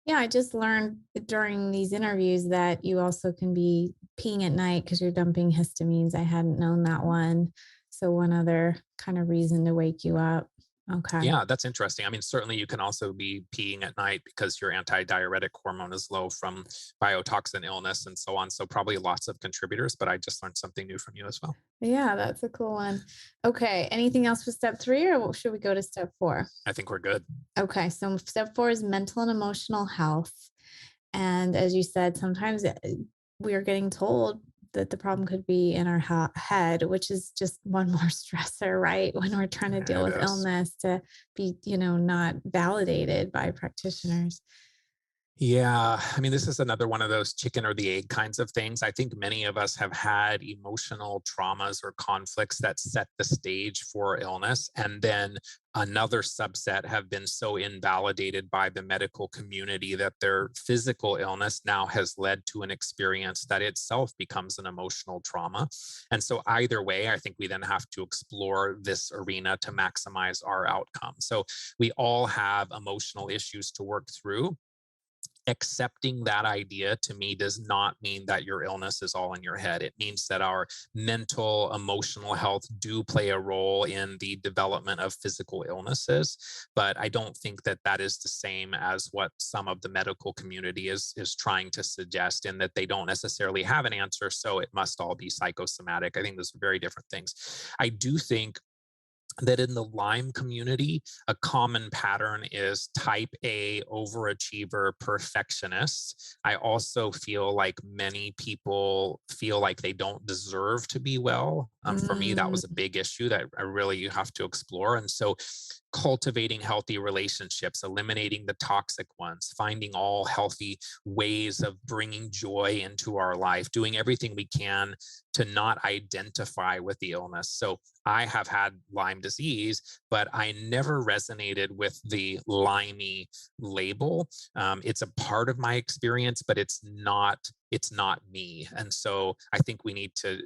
S1: Yeah, I just learned during these interviews that you also can be peeing at night because you're dumping histamines. I hadn't known that one. So one other kind of reason to wake you up. Okay.
S2: Yeah, that's interesting. I mean, certainly you can also be peeing at night because your antidiuretic hormone is low from biotoxin illness and so on. So probably lots of contributors, but I just learned something new from you as well.
S1: Yeah, that's a cool one. Okay. Anything else for step three, or should we go to step four?
S2: I think we're good.
S1: Okay. So step four is mental and emotional health. And as you said, sometimes we are getting told that the problem could be in our head, which is just one more stressor, right? When we're trying to deal
S2: It
S1: with
S2: is.
S1: illness to be, not validated by practitioners.
S2: Yeah, I mean, this is another one of those chicken or the egg kinds of things. I think many of us have had emotional traumas or conflicts that set the stage for illness. And then another subset have been so invalidated by the medical community that their physical illness now has led to an experience that itself becomes an emotional trauma. And so, either way, I think we then have to explore this arena to maximize our outcome. So, we all have emotional issues to work through. Accepting that idea to me does not mean that your illness is all in your head. It means that our mental, emotional health do play a role in the development of physical illnesses. But I don't think that that is the same as what some of the medical community is trying to suggest, in that they don't necessarily have an answer. So it must all be psychosomatic. I think those are very different things. I do think that in the Lyme community, a common pattern is type A overachiever perfectionist. I also feel like many people feel like they don't deserve to be well. For me, that
S1: Mm,
S2: was a big issue that I really have to explore. And so cultivating healthy relationships, eliminating the toxic ones, finding all healthy ways of bringing joy into our life, doing everything we can to not identify with the illness. So I have had Lyme disease, but I never resonated with the limey label. It's a part of my experience, but it's not me. And so I think we need to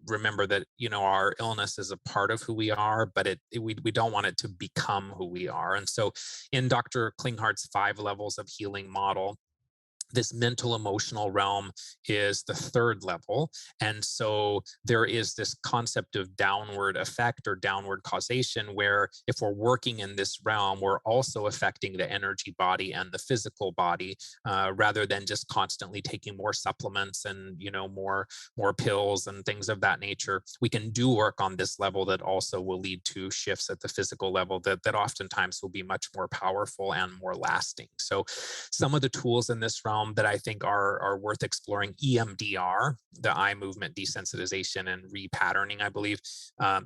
S2: remember that, our illness is a part of who we are, but we don't want it to become who we are. And so in Dr. Klinghart's 5 levels of healing model, this mental emotional realm is the 3rd level. And so there is this concept of downward effect or downward causation, where if we're working in this realm, we're also affecting the energy body and the physical body, rather than just constantly taking more supplements and, more pills and things of that nature. We can do work on this level that also will lead to shifts at the physical level that oftentimes will be much more powerful and more lasting. So some of the tools in this realm that I think are worth exploring: EMDR, the eye movement desensitization and repatterning, I believe,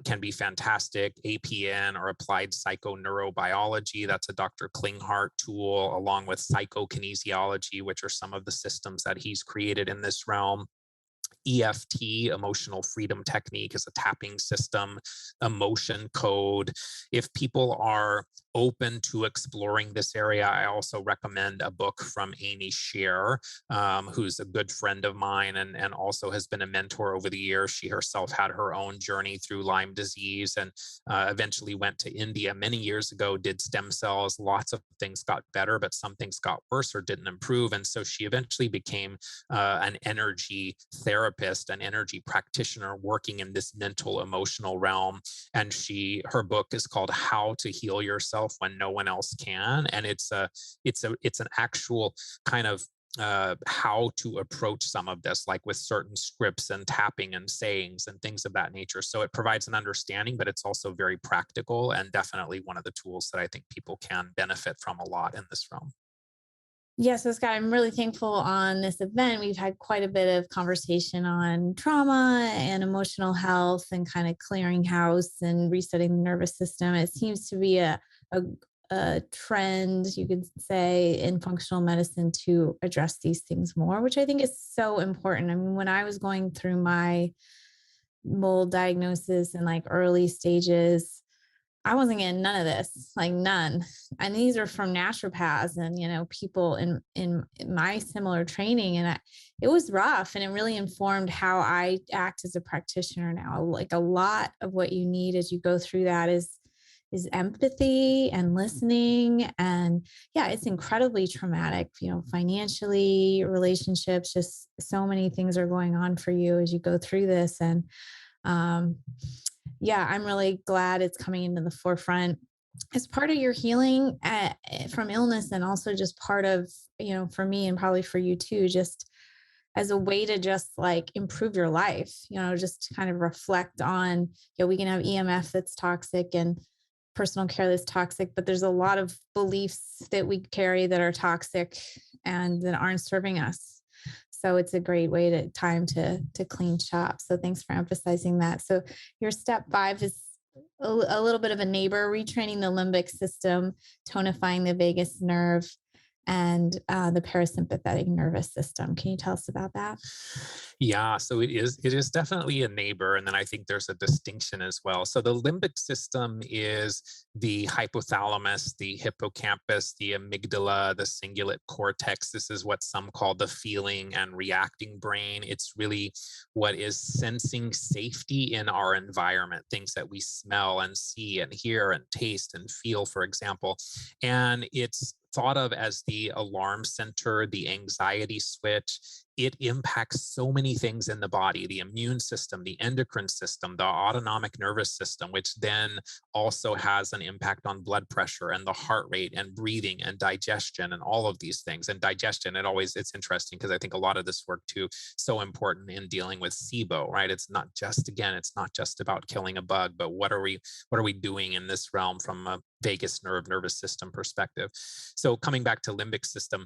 S2: can be fantastic. APN, or applied psychoneurobiology, that's a Dr. Klinghart tool, along with psychokinesiology, which are some of the systems that he's created in this realm. EFT, emotional freedom technique, is a tapping system. Emotion code. If people are open to exploring this area, I also recommend a book from Amy Scher, who's a good friend of mine and also has been a mentor over the years. She herself had her own journey through Lyme disease, and eventually went to India many years ago, did stem cells. Lots of things got better, but some things got worse or didn't improve. And so she eventually became an energy therapist, an energy practitioner, working in this mental emotional realm. And her book is called How to Heal Yourself When No One Else Can. And it's an actual kind of how to approach some of this, like with certain scripts and tapping and sayings and things of that nature. So it provides an understanding, but it's also very practical, and definitely one of the tools that I think people can benefit from a lot in this realm.
S1: Yeah, so Scott, I'm really thankful on this event. We've had quite a bit of conversation on trauma and emotional health and kind of clearing house and resetting the nervous system. It seems to be a, a trend, you could say, in functional medicine to address these things more, which I think is so important. I mean, when I was going through my mold diagnosis in like early stages, I wasn't getting none of this, like none. And these are from naturopaths and, people in my similar training. And it was rough, and it really informed how I act as a practitioner now. Like a lot of what you need as you go through that is empathy and listening. And yeah, it's incredibly traumatic, financially, relationships, just so many things are going on for you as you go through this. And um, yeah, I'm really glad it's coming into the forefront as part of your healing from illness, and also just part of, for me and probably for you too, just as a way to just like improve your life, just to kind of reflect on, we can have EMF that's toxic and personal care that's toxic, but there's a lot of beliefs that we carry that are toxic and that aren't serving us. So it's a great way to clean shop. So thanks for emphasizing that. So your step 5 is a little bit of a neighbor, retraining the limbic system, tonifying the vagus nerve, and the parasympathetic nervous system. Can you tell us about that?
S2: Yeah, so it is definitely a neighbor, and then I think there's a distinction as well. So the limbic system is the hypothalamus, the hippocampus, the amygdala, the cingulate cortex. This is what some call the feeling and reacting brain. It's really what is sensing safety in our environment, things that we smell and see and hear and taste and feel, for example. And it's thought of as the alarm center, the anxiety switch. It impacts so many things in the body: the immune system, the endocrine system, the autonomic nervous system, which then also has an impact on blood pressure and the heart rate and breathing and digestion and all of these things. And digestion, it's interesting because I think a lot of this work too, so important in dealing with SIBO, right? It's not just about killing a bug, but what are we doing in this realm from a vagus nervous system perspective? So coming back to limbic system,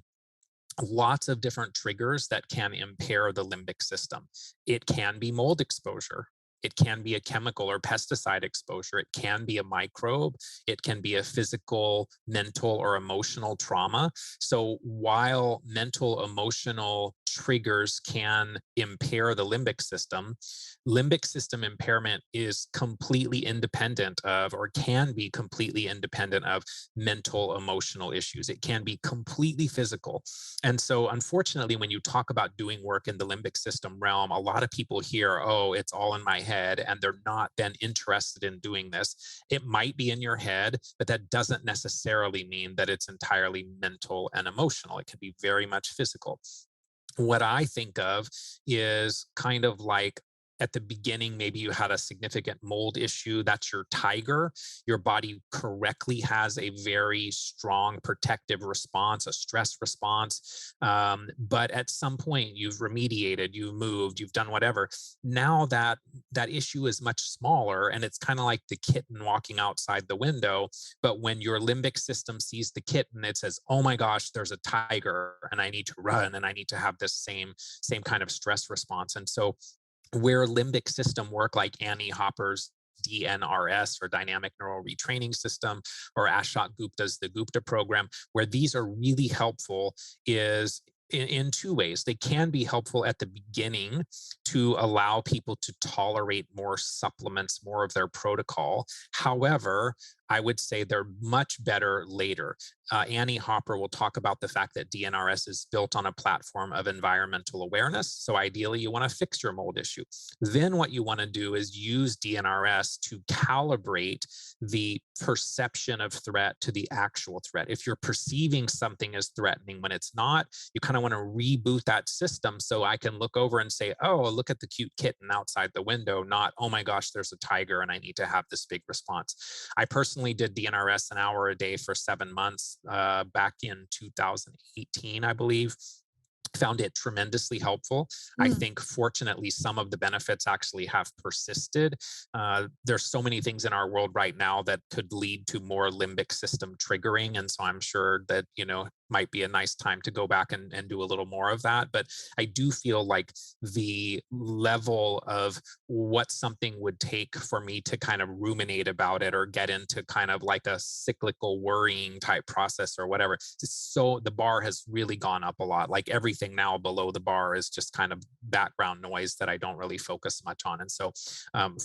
S2: lots of different triggers that can impair the limbic system. It can be mold exposure. It can be a chemical or pesticide exposure. It can be a microbe. It can be a physical, mental, or emotional trauma. So while mental, emotional triggers can impair the limbic system impairment is completely independent of, or can be completely independent of, mental, emotional issues. It can be completely physical. And so, unfortunately, when you talk about doing work in the limbic system realm, a lot of people hear, oh, it's all in my head, and they're not then interested in doing this. It might be in your head, but that doesn't necessarily mean that it's entirely mental and emotional. It can be very much physical. What I think of is kind of like, at the beginning, maybe you had a significant mold issue. That's your tiger. Your body correctly has a very strong protective response, a stress response. But at some point, you've remediated, you've moved, you've done whatever. Now that issue is much smaller, and it's kind of like the kitten walking outside the window. But when your limbic system sees the kitten, it says, "Oh my gosh, there's a tiger, and I need to run, and I need to have this same kind of stress response." And so where limbic system work, like Annie Hopper's DNRS, or dynamic neural retraining system, or Ashok Gupta's the Gupta program, where these are really helpful, is in two ways. They can be helpful at the beginning to allow people to tolerate more supplements, more of their protocol. However, I would say they're much better later. Annie Hopper will talk about the fact that DNRS is built on a platform of environmental awareness. So ideally, you want to fix your mold issue. Then what you want to do is use DNRS to calibrate the perception of threat to the actual threat. If you're perceiving something as threatening when it's not, you kind of want to reboot that system, so I can look over and say, oh, look at the cute kitten outside the window, not, oh my gosh, there's a tiger and I need to have this big response. I personally did DNRS an hour a day for 7 months back in 2018, I believe. Found it tremendously helpful. I
S1: Mm.
S2: think, fortunately, some of the benefits actually have persisted. There's so many things in our world right now that could lead to more limbic system triggering. And so I'm sure that, might be a nice time to go back and do a little more of that. But I do feel like the level of what something would take for me to kind of ruminate about it, or get into kind of like a cyclical worrying type process or whatever, so the bar has really gone up a lot. Like, everything now below the bar is just kind of background noise that I don't really focus much on. And so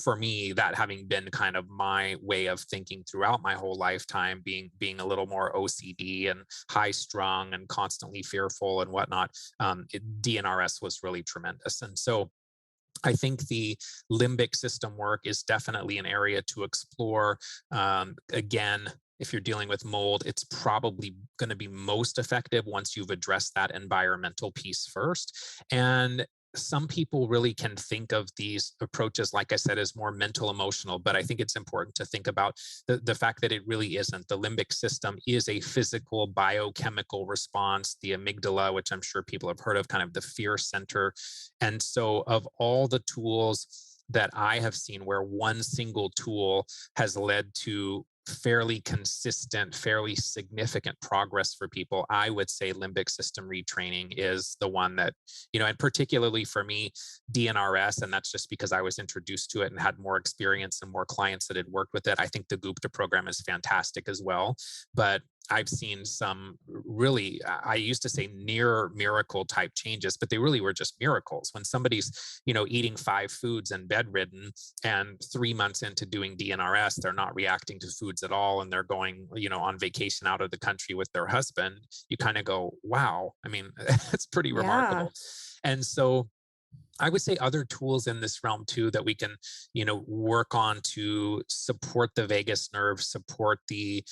S2: for me, that having been kind of my way of thinking throughout my whole lifetime, being a little more OCD and high strung and constantly fearful and whatnot, DNRS was really tremendous. And so I think the limbic system work is definitely an area to explore. Again, if you're dealing with mold, it's probably going to be most effective once you've addressed that environmental piece first. And some people really can think of these approaches, like I said, as more mental, emotional, but I think it's important to think about the fact that it really isn't. The limbic system is a physical, biochemical response. The amygdala, which I'm sure people have heard of, kind of the fear center. And so, of all the tools that I have seen where one single tool has led to fairly consistent, fairly significant progress for people, I would say limbic system retraining is the one that, and particularly for me, DNRS, and that's just because I was introduced to it and had more experience and more clients that had worked with it. I think the Gupta program is fantastic as well. But I've seen some really, I used to say near miracle type changes, but they really were just miracles. When somebody's, eating 5 foods and bedridden, and 3 months into doing DNRS, they're not reacting to foods at all, and they're going, on vacation out of the country with their husband, you kind of go, wow. I mean, it's pretty
S1: Yeah.
S2: remarkable. And so I would say other tools in this realm too that we can, work on to support the vagus nerve, support the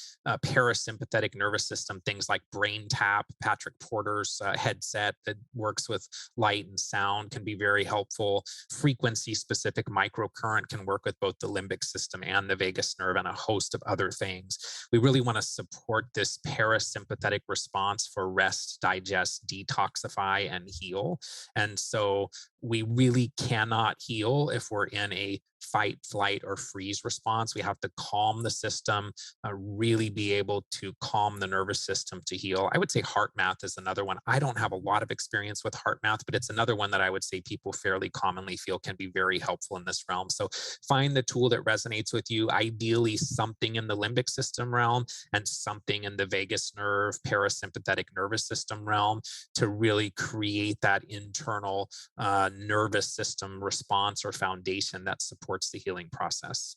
S2: parasympathetic nervous system. Things like Brain Tap, Patrick Porter's headset that works with light and sound, can be very helpful. Frequency-specific microcurrent can work with both the limbic system and the vagus nerve, and a host of other things. We really want to support this parasympathetic response for rest, digest, detoxify, and heal. And so we really cannot heal if we're in a fight, flight, or freeze response. We have to calm the system, really be able to calm the nervous system to heal. I would say heart math is another one. I don't have a lot of experience with heart math, but it's another one that I would say people fairly commonly feel can be very helpful in this realm. So find the tool that resonates with you, ideally something in the limbic system realm and something in the vagus nerve, parasympathetic nervous system realm, to really create that internal nervous system response or foundation that supports the healing process.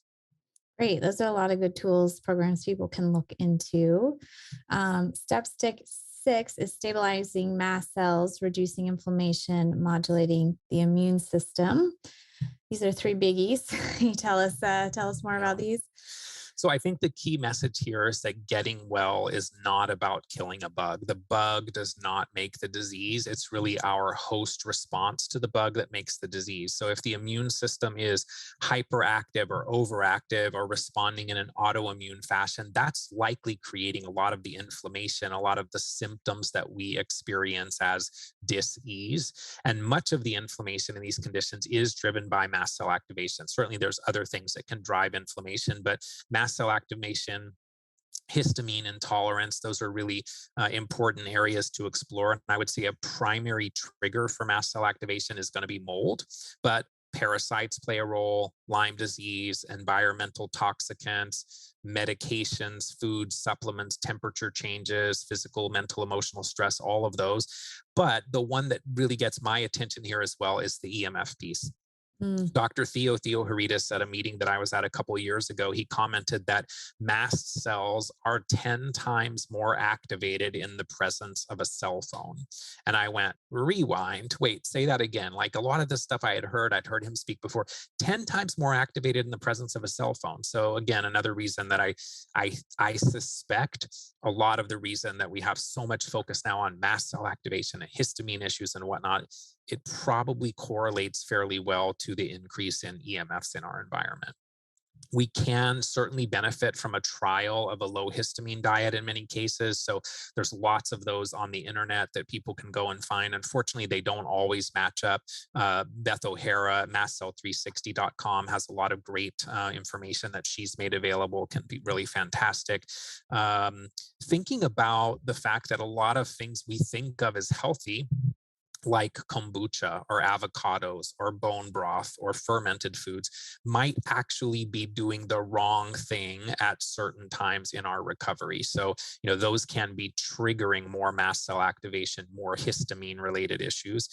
S1: Great. Those are a lot of good tools, programs people can look into. Step 6 is stabilizing mast cells, reducing inflammation, modulating the immune system. These are three biggies. Can you tell us more about these?
S2: So I think the key message here is that getting well is not about killing a bug. The bug does not make the disease. It's really our host response to the bug that makes the disease. So if the immune system is hyperactive or overactive or responding in an autoimmune fashion, that's likely creating a lot of the inflammation, a lot of the symptoms that we experience as dis-ease. And much of the inflammation in these conditions is driven by mast cell activation. Certainly there's other things that can drive inflammation, but mast cell activation, histamine intolerance, those are really important areas to explore. And I would say a primary trigger for mast cell activation is going to be mold, but parasites play a role, Lyme disease, environmental toxicants, medications, food, supplements, temperature changes, physical, mental, emotional stress, all of those. But the one that really gets my attention here as well is the EMF piece.
S1: Mm,
S2: Dr. Theo Heridas at a meeting that I was at a couple of years ago, he commented that mast cells are 10 times more activated in the presence of a cell phone. And I went, rewind, wait, say that again. Like a lot of this stuff I'd heard him speak before, 10 times more activated in the presence of a cell phone. So again, another reason that I suspect a lot of the reason that we have so much focus now on mast cell activation and histamine issues and whatnot, it probably correlates fairly well to the increase in EMFs in our environment. We can certainly benefit from a trial of a low histamine diet in many cases. So there's lots of those on the internet that people can go and find. Unfortunately, they don't always match up. Beth O'Hara, mastcell360.com has a lot of great information that she's made available, can be really fantastic. Thinking about the fact that a lot of things we think of as healthy, like kombucha or avocados or bone broth or fermented foods, might actually be doing the wrong thing at certain times in our recovery. So, those can be triggering more mast cell activation, more histamine related issues.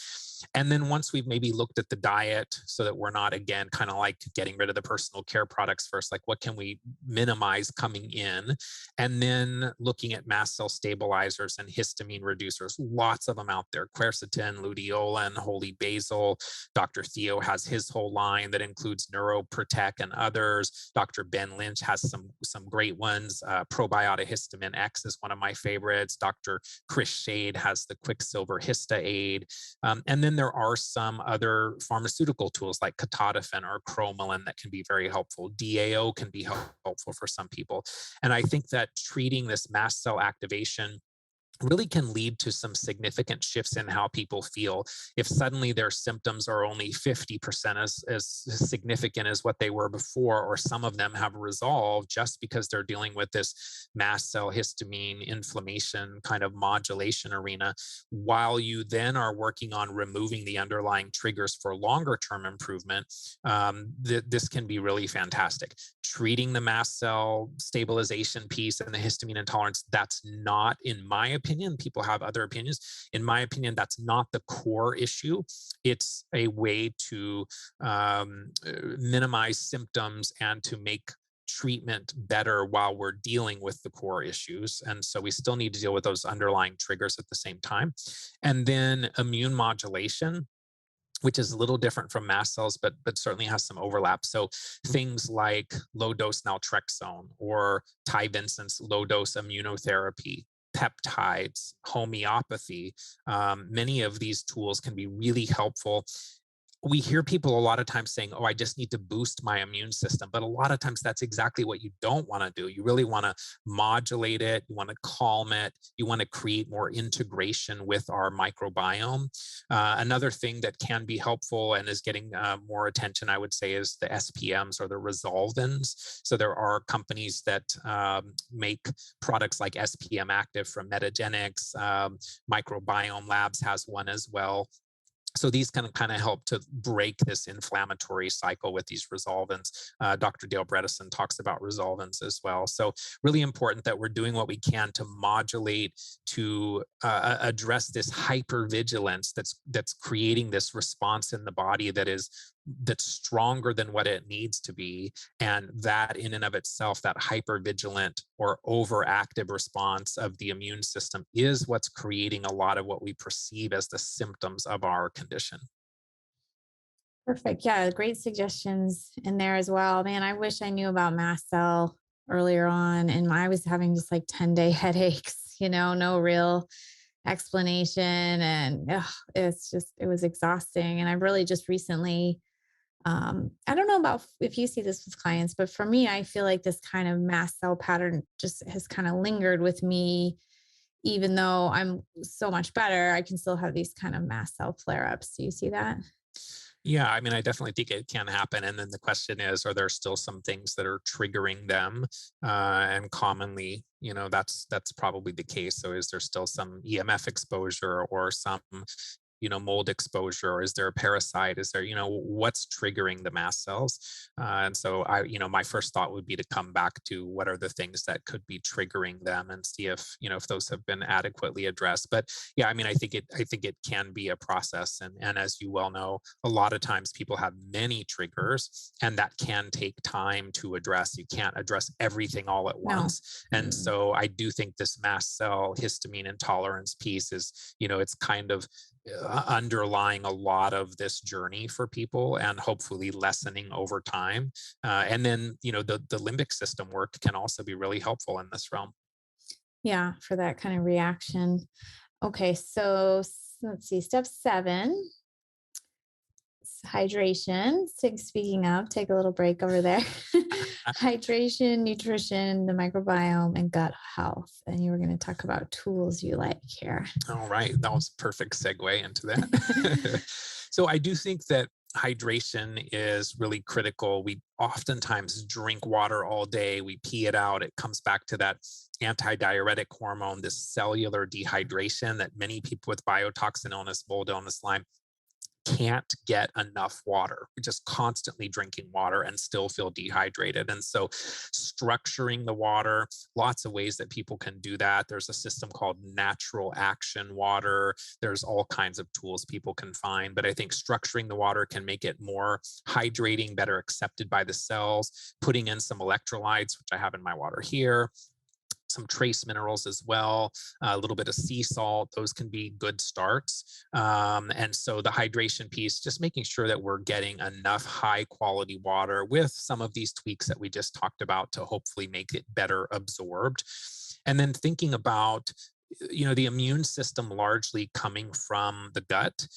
S2: And then once we've maybe looked at the diet so that we're not, again, kind of like getting rid of the personal care products first, like what can we minimize coming in? And then looking at mast cell stabilizers and histamine reducers, lots of them out there, quercetin, luteolin, holy basil. Dr. Theo has his whole line that includes Neuroprotect and others. Dr. Ben Lynch has some great ones. Probiotic Histamine X is one of my favorites. Dr. Chris Shade has the Quicksilver Hista Aid. And then there are some other pharmaceutical tools like ketotifen or chromalin that can be very helpful. DAO can be helpful for some people. And I think that treating this mast cell activation really can lead to some significant shifts in how people feel. If suddenly their symptoms are only 50% as significant as what they were before, or some of them have resolved just because they're dealing with this mast cell histamine inflammation kind of modulation arena, while you then are working on removing the underlying triggers for longer term improvement, this can be really fantastic. Treating the mast cell stabilization piece and the histamine intolerance, that's not, in my opinion, people have other opinions. In my opinion, that's not the core issue. It's a way to minimize symptoms and to make treatment better while we're dealing with the core issues. And so we still need to deal with those underlying triggers at the same time. And then immune modulation, which is a little different from mast cells, but certainly has some overlap. So things like low dose naltrexone or Ty Vincent's low dose immunotherapy, peptides, homeopathy, many of these tools can be really helpful. we hear people a lot of times saying, oh, I just need to boost my immune system. But a lot of times that's exactly what you don't want to do. You really want to modulate it. You want to calm it. You want to create more integration with our microbiome. Another thing that can be helpful and is getting more attention, I would say, is the SPMs or the resolvins. So there are companies that make products like SPM Active from Metagenics. Microbiome Labs has one as well. So these can kind of help to break this inflammatory cycle with these resolvins. Dr. Dale Bredesen talks about resolvins as well. So really important that we're doing what we can to modulate, to address this hypervigilance that's creating this response in the body that's stronger than what it needs to be. And that in and of itself, that hypervigilant or overactive response of the immune system is what's creating a lot of what we perceive as the symptoms of our condition.
S1: Perfect. Yeah, great suggestions in there as well. Man, I wish I knew about mast cell earlier on. And I was having just like 10-day headaches, no real explanation. And it was exhausting. And I've really just recently, I don't know about if you see this with clients, but for me, I feel like this kind of mast cell pattern just has kind of lingered with me. Even though I'm so much better, I can still have these kind of mast cell flare ups. Do you see that?
S2: Yeah, I mean, I definitely think it can happen. And then the question is, are there still some things that are triggering them? And commonly, that's probably the case. So is there still some EMF exposure or some mold exposure, or is there a parasite? Is there, what's triggering the mast cells? And so my first thought would be to come back to what are the things that could be triggering them and see if those have been adequately addressed. But yeah, I mean, I think it can be a process. And as you well know, a lot of times people have many triggers and that can take time to address. You can't address everything all at
S1: No.
S2: once. And so I do think this mast cell histamine intolerance piece is, it's kind of underlying a lot of this journey for people and hopefully lessening over time. And then, the limbic system work can also be really helpful in this realm.
S1: Yeah, for that kind of reaction. Okay, so let's see, step 7, hydration. Speaking of, take a little break over there. Hydration, nutrition, the microbiome, and gut health. And you were going to talk about tools you like here.
S2: All right, that was a perfect segue into that. So I do think that hydration is really critical. We oftentimes drink water all day, we pee it out. It comes back to that antidiuretic hormone, this cellular dehydration that many people with biotoxin illness, mold illness, Lyme, can't get enough water. We're just constantly drinking water and still feel dehydrated. And so structuring the water, lots of ways that people can do that. There's a system called natural action water. There's all kinds of tools people can find, but I think structuring the water can make it more hydrating, better accepted by the cells, putting in some electrolytes, which I have in my water here, some trace minerals as well, a little bit of sea salt. Those can be good starts. And so the hydration piece, just making sure that we're getting enough high quality water with some of these tweaks that we just talked about to hopefully make it better absorbed. And then thinking about the immune system largely coming from the gut.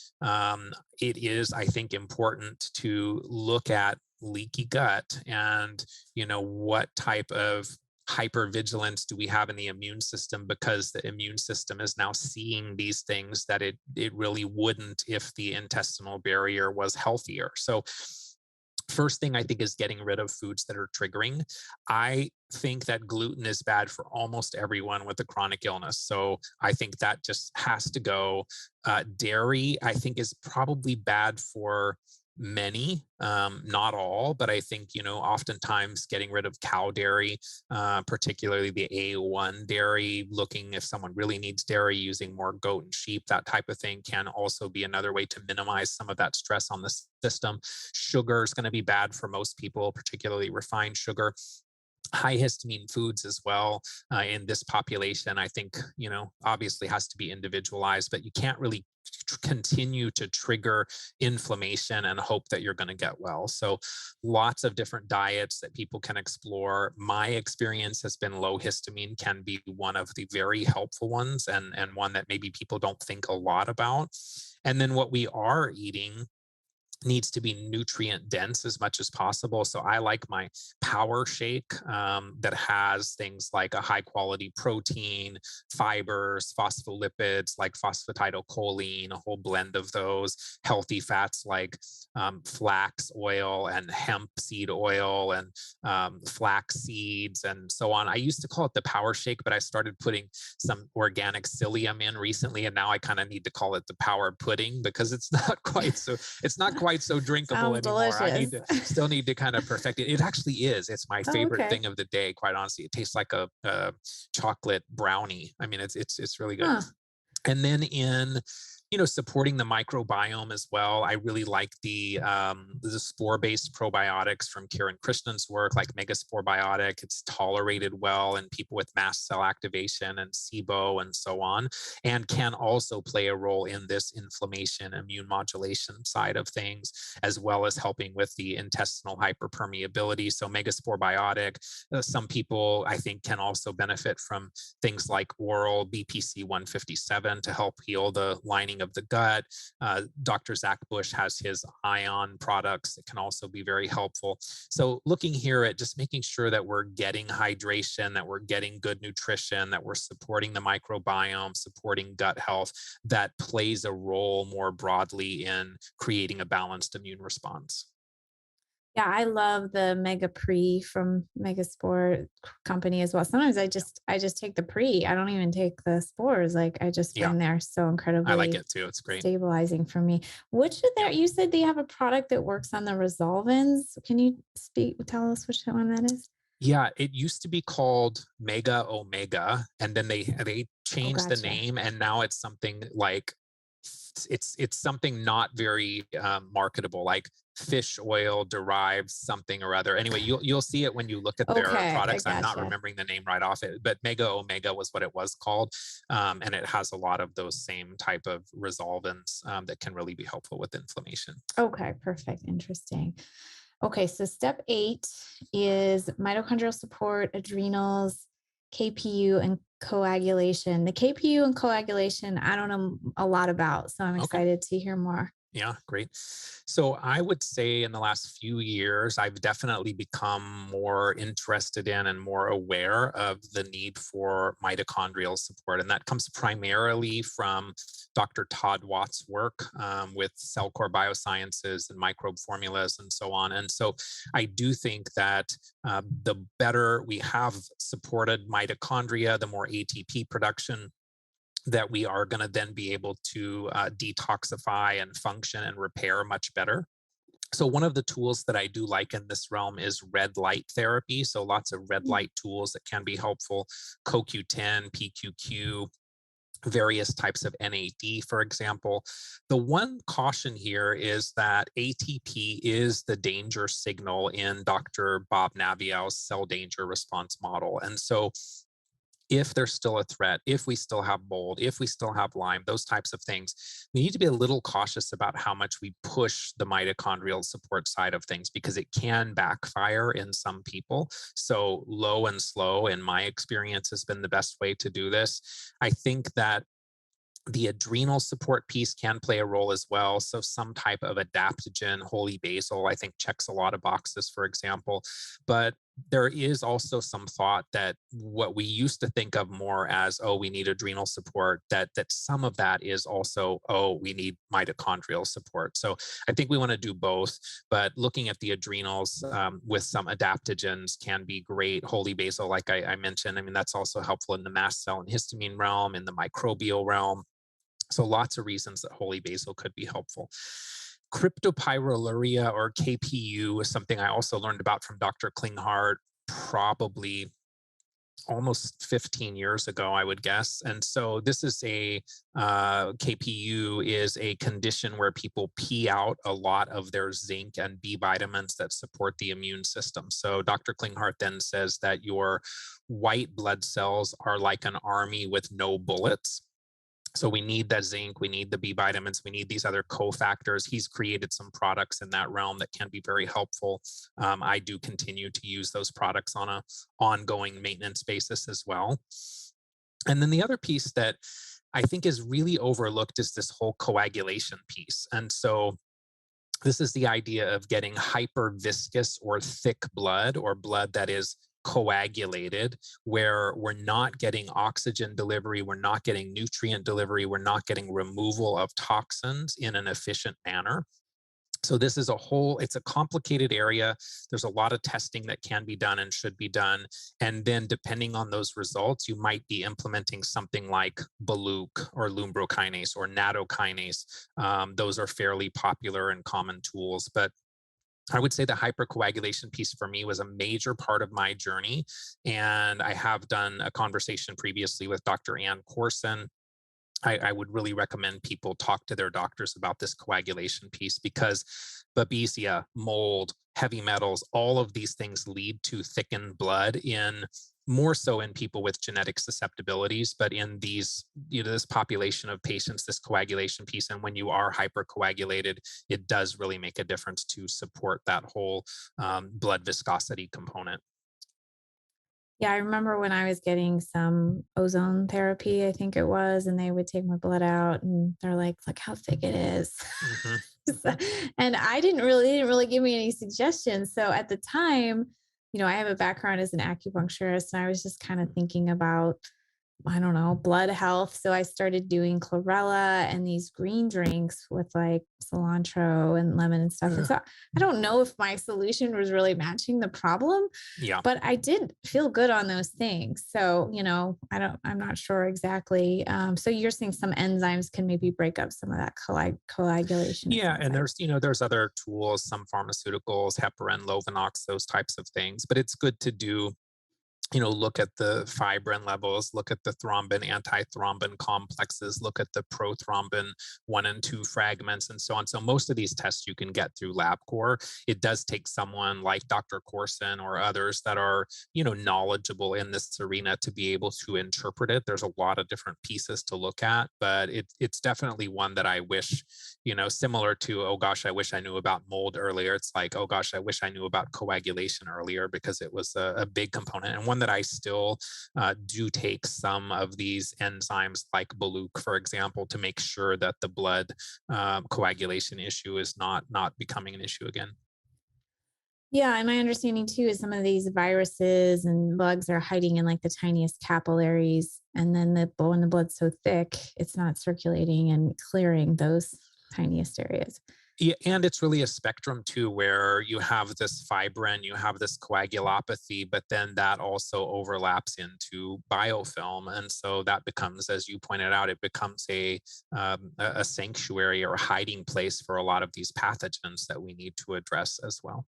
S2: It is, I think, important to look at leaky gut and what type of hypervigilance do we have in the immune system, because the immune system is now seeing these things that it really wouldn't if the intestinal barrier was healthier. So first thing I think is getting rid of foods that are triggering. I think that gluten is bad for almost everyone with a chronic illness. So I think that just has to go. Dairy, I think, is probably bad for many, not all, but I think, oftentimes getting rid of cow dairy, particularly the A1 dairy, looking if someone really needs dairy, using more goat and sheep, that type of thing can also be another way to minimize some of that stress on the system. Sugar is going to be bad for most people, particularly refined sugar. High histamine foods as well in this population, I think, obviously has to be individualized, but you can't really continue to trigger inflammation and hope that you're going to get well. So lots of different diets that people can explore. My experience has been low histamine can be one of the very helpful ones, and one that maybe people don't think a lot about. And then what we are eating needs to be nutrient dense as much as possible. So I like my power shake that has things like a high quality protein, fibers, phospholipids like phosphatidylcholine, a whole blend of those, healthy fats like flax oil and hemp seed oil and flax seeds and so on. I used to call it the power shake, but I started putting some organic psyllium in recently, and now I kind of need to call it the power pudding because it's not quite so drinkable
S1: Sounds
S2: anymore. I
S1: delicious.
S2: still need to kind of perfect it. It actually is. It's my
S1: Oh,
S2: favorite
S1: okay.
S2: thing of the day, quite honestly. It tastes like a chocolate brownie. I mean, it's really good.
S1: Huh.
S2: And then in supporting the microbiome as well, I really like the spore-based probiotics from Karen Krishnan's work, like Megaspore Biotic. It's tolerated well in people with mast cell activation and SIBO and so on, and can also play a role in this inflammation immune modulation side of things, as well as helping with the intestinal hyperpermeability. So Megaspore Biotic, some people I think can also benefit from things like oral BPC 157 to help heal the lining of the gut. Dr. Zach Bush has his ion products that can also be very helpful. So looking here at just making sure that we're getting hydration, that we're getting good nutrition, that we're supporting the microbiome, supporting gut health, that plays a role more broadly in creating a balanced immune response.
S1: Yeah, I love the Mega Pre from Megaspore company as well. Sometimes I just take the pre. I don't even take the spores. Like I just
S2: Yeah,
S1: find they're so
S2: I like
S1: incredibly
S2: it too. It's great.
S1: stabilizing for me. Which of
S2: Yeah.
S1: that you said they have a product that works on the resolvins? Can you tell us which one that is?
S2: Yeah, it used to be called Mega Omega, and then they
S1: Oh,
S2: changed the
S1: gotcha.
S2: name, and now it's something like it's something not very marketable, like fish oil derived something or other. Anyway, you'll see it when you look at their
S1: Okay, I
S2: products. I'm not
S1: gotcha.
S2: remembering the name right off it, but Mega Omega was what it was called, and it has a lot of those same type of resolvents that can really be helpful with inflammation.
S1: Okay, perfect. Interesting. Okay, so step 8 is mitochondrial support, adrenals, KPU, and coagulation. The KPU and coagulation, I don't know a lot about, so I'm
S2: Okay.
S1: excited to hear more.
S2: Yeah, great. So I would say in the last few years, I've definitely become more interested in and more aware of the need for mitochondrial support. And that comes primarily from Dr. Todd Watt's work with cell core biosciences and microbe formulas and so on. And so I do think that the better we have supported mitochondria, the more ATP production that we are going to then be able to detoxify and function and repair much better. So, one of the tools that I do like in this realm is red light therapy. So, lots of red
S1: Mm.
S2: light tools that can be helpful: CoQ10, PQQ, various types of NAD, for example. The one caution here is that ATP is the danger signal in Dr. Bob Naviau's cell danger response model. And so, if there's still a threat, if we still have mold, if we still have Lyme, those types of things, we need to be a little cautious about how much we push the mitochondrial support side of things because it can backfire in some people. So, low and slow, in my experience, has been the best way to do this. I think that the adrenal support piece can play a role as well. So, some type of adaptogen, holy basil, I think checks a lot of boxes, for example. But there is also some thought that what we used to think of more as, oh, we need adrenal support, that some of that is also, oh, we need mitochondrial support. So I think we want to do both, but looking at the adrenals with some adaptogens can be great. Holy basil, like I mentioned, I mean, that's also helpful in the mast cell and histamine realm, in the microbial realm. So lots of reasons that holy basil could be helpful. Cryptopyrroluria, or KPU, is something I also learned about from Dr. Klinghardt probably almost 15 years ago, I would guess. And so this is a KPU is a condition where people pee out a lot of their zinc and B vitamins that support the immune system. So Dr. Klinghardt then says that your white blood cells are like an army with no bullets. So we need that zinc, we need the B vitamins, we need these other cofactors. He's created some products in that realm that can be very helpful. I do continue to use those products on a ongoing maintenance basis as well. And then the other piece that I think is really overlooked is this whole coagulation piece. And so This is the idea of getting hyperviscous or thick blood, or blood that is coagulated, where we're not getting oxygen delivery, we're not getting nutrient delivery, we're not getting removal of toxins in an efficient manner. So this is it's a complicated area. There's a lot of testing that can be done and should be done. And then depending on those results, you might be implementing something like Baluch or lumbrokinase or nattokinase. Those are fairly popular and common tools. But I would say the hypercoagulation piece for me was a major part of my journey. And I have done a conversation previously with Dr. Ann Corson. I would really recommend people talk to their doctors about this coagulation piece, because babesia, mold, heavy metals, all of these things lead to thickened blood, in more so in people with genetic susceptibilities, but in this population of patients, this coagulation piece. And when you are hypercoagulated, it does really make a difference to support that whole blood viscosity component.
S1: Yeah, I remember when I was getting some ozone therapy, I think it was, and they would take my blood out and they're like, look how thick it is.
S2: Hmm.
S1: So- and they didn't really give me any suggestions. So at the time, I have a background as an acupuncturist, and I was just kind of thinking about, I don't know, blood health. So I started doing chlorella and these green drinks with like cilantro and lemon and stuff. And so I don't know if my solution was really matching the problem,
S2: Yeah.
S1: but I did feel good on those things. So, I'm not sure exactly. So you're saying some enzymes can maybe break up some of that coagulation, it
S2: Yeah,
S1: sounds
S2: and
S1: like.
S2: there's other tools, some pharmaceuticals, heparin, Lovenox, those types of things. But it's good to do, look at the fibrin levels, look at the thrombin, antithrombin complexes, look at the prothrombin 1 and 2 fragments, and so on. So most of these tests you can get through LabCorp. It does take someone like Dr. Corson or others that are, knowledgeable in this arena to be able to interpret it. There's a lot of different pieces to look at, but it's definitely one that I wish, similar to, oh gosh, I wish I knew about mold earlier. It's like, oh gosh, I wish I knew about coagulation earlier, because it was a big component, and one that I still do take some of these enzymes like Baluch, for example, to make sure that the blood coagulation issue is not becoming an issue again.
S1: Yeah, and my understanding too is some of these viruses and bugs are hiding in like the tiniest capillaries, and then when the blood's so thick, it's not circulating and clearing those tiniest areas.
S2: Yeah, and it's really a spectrum too, where you have this fibrin, you have this coagulopathy, but then that also overlaps into biofilm, and so that becomes, as you pointed out, it becomes a sanctuary or a hiding place for a lot of these pathogens that we need to address as well.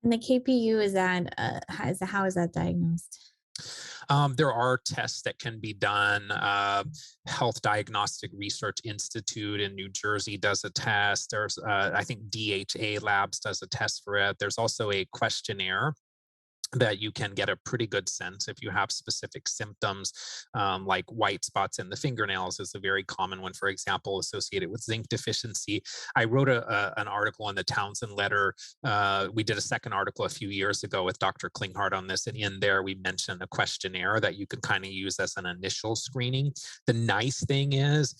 S1: And the KPU is that how is that diagnosed?
S2: There are tests that can be done. Health Diagnostic Research Institute in New Jersey does a test. There's, I think, DHA Labs does a test for it. There's also a questionnaire that you can get a pretty good sense if you have specific symptoms, like white spots in the fingernails is a very common one, for example, associated with zinc deficiency. I wrote an article on the Townsend letter. We did a second article a few years ago with Dr. Klinghardt on this, and in there we mentioned a questionnaire that you can kind of use as an initial screening. The nice thing is,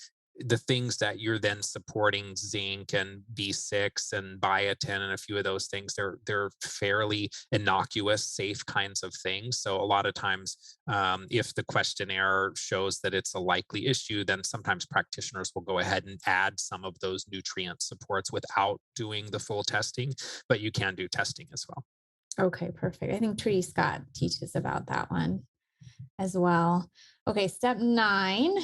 S2: the things that you're then supporting, zinc and B6 and biotin and a few of those things, they're fairly innocuous, safe kinds of things. So a lot of times, if the questionnaire shows that it's a likely issue, then sometimes practitioners will go ahead and add some of those nutrient supports without doing the full testing, but you can do testing as well.
S1: Okay, perfect. I think Trudy Scott teaches about that one as well. Okay, step 9,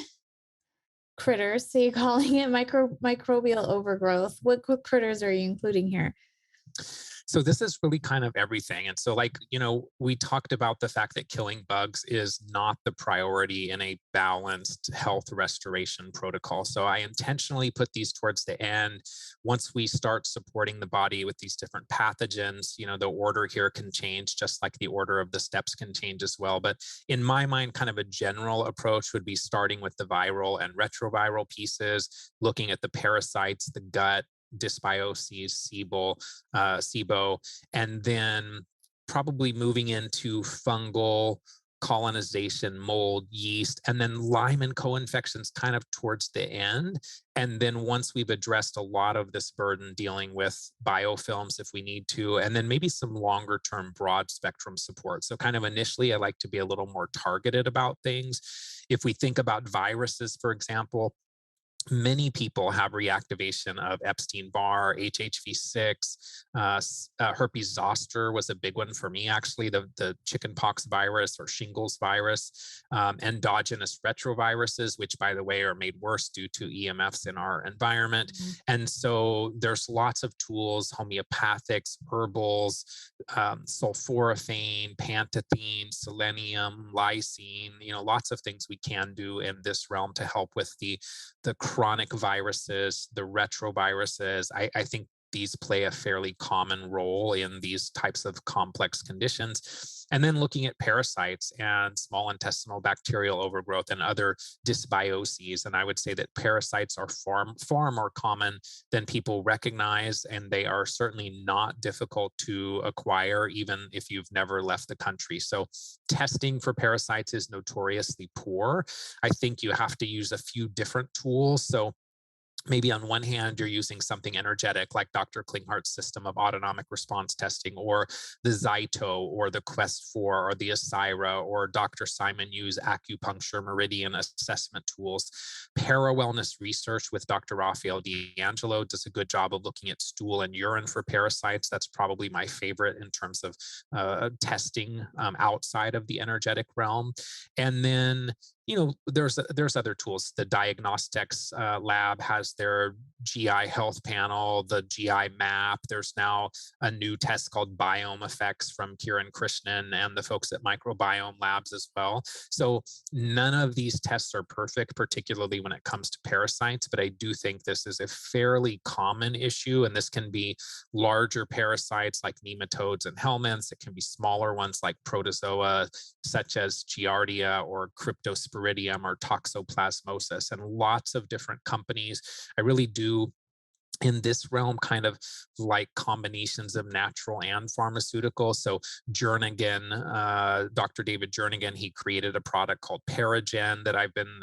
S1: critters. So you're calling it microbial overgrowth. What critters are you including here?
S2: So this is really kind of everything. And so, like, we talked about the fact that killing bugs is not the priority in a balanced health restoration protocol. So I intentionally put these towards the end. Once we start supporting the body with these different pathogens, the order here can change, just like the order of the steps can change as well. But in my mind, kind of a general approach would be starting with the viral and retroviral pieces, looking at the parasites, the gut, dysbiosis, SIBO, and then probably moving into fungal colonization, mold, yeast, and then Lyme and co-infections kind of towards the end. And then once we've addressed a lot of this burden dealing with biofilms if we need to, and then maybe some longer term broad spectrum support. So kind of initially, I like to be a little more targeted about things. If we think about viruses, for example, many people have reactivation of Epstein-Barr, HHV6, herpes zoster was a big one for me, actually, the chickenpox virus or shingles virus, endogenous retroviruses, which, by the way, are made worse due to EMFs in our environment.
S1: Mhm.
S2: And so there's lots of tools, homeopathics, herbals, sulforaphane, pantethine, selenium, lysine, lots of things we can do in this realm to help with the chronic viruses, the retroviruses. I think these play a fairly common role in these types of complex conditions. And then looking at parasites and small intestinal bacterial overgrowth and other dysbioses. And I would say that parasites are far more common than people recognize, and they are certainly not difficult to acquire, even if you've never left the country. So testing for parasites is notoriously poor. I think you have to use a few different tools. So maybe on one hand, you're using something energetic like Dr. Klinghart's system of autonomic response testing, or the Zyto, or the Quest 4, or the Asira, or Dr. Simon Yu's acupuncture meridian assessment tools. Para-wellness research with Dr. Raphael D'Angelo does a good job of looking at stool and urine for parasites. That's probably my favorite in terms of testing outside of the energetic realm. And then there's other tools. The diagnostics lab has their GI health panel, the GI map. There's now a new test called Biome Effects from Kiran Krishnan and the folks at Microbiome Labs as well. So none of these tests are perfect, particularly when it comes to parasites, but I do think this is a fairly common issue, and this can be larger parasites like nematodes and helminths. It can be smaller ones like protozoa, such as Giardia or Cryptosporidium or Toxoplasmosis, and lots of different companies. I really do in this realm kind of like combinations of natural and pharmaceutical. So Jernigan, Dr. David Jernigan, he created a product called Paragen that I've been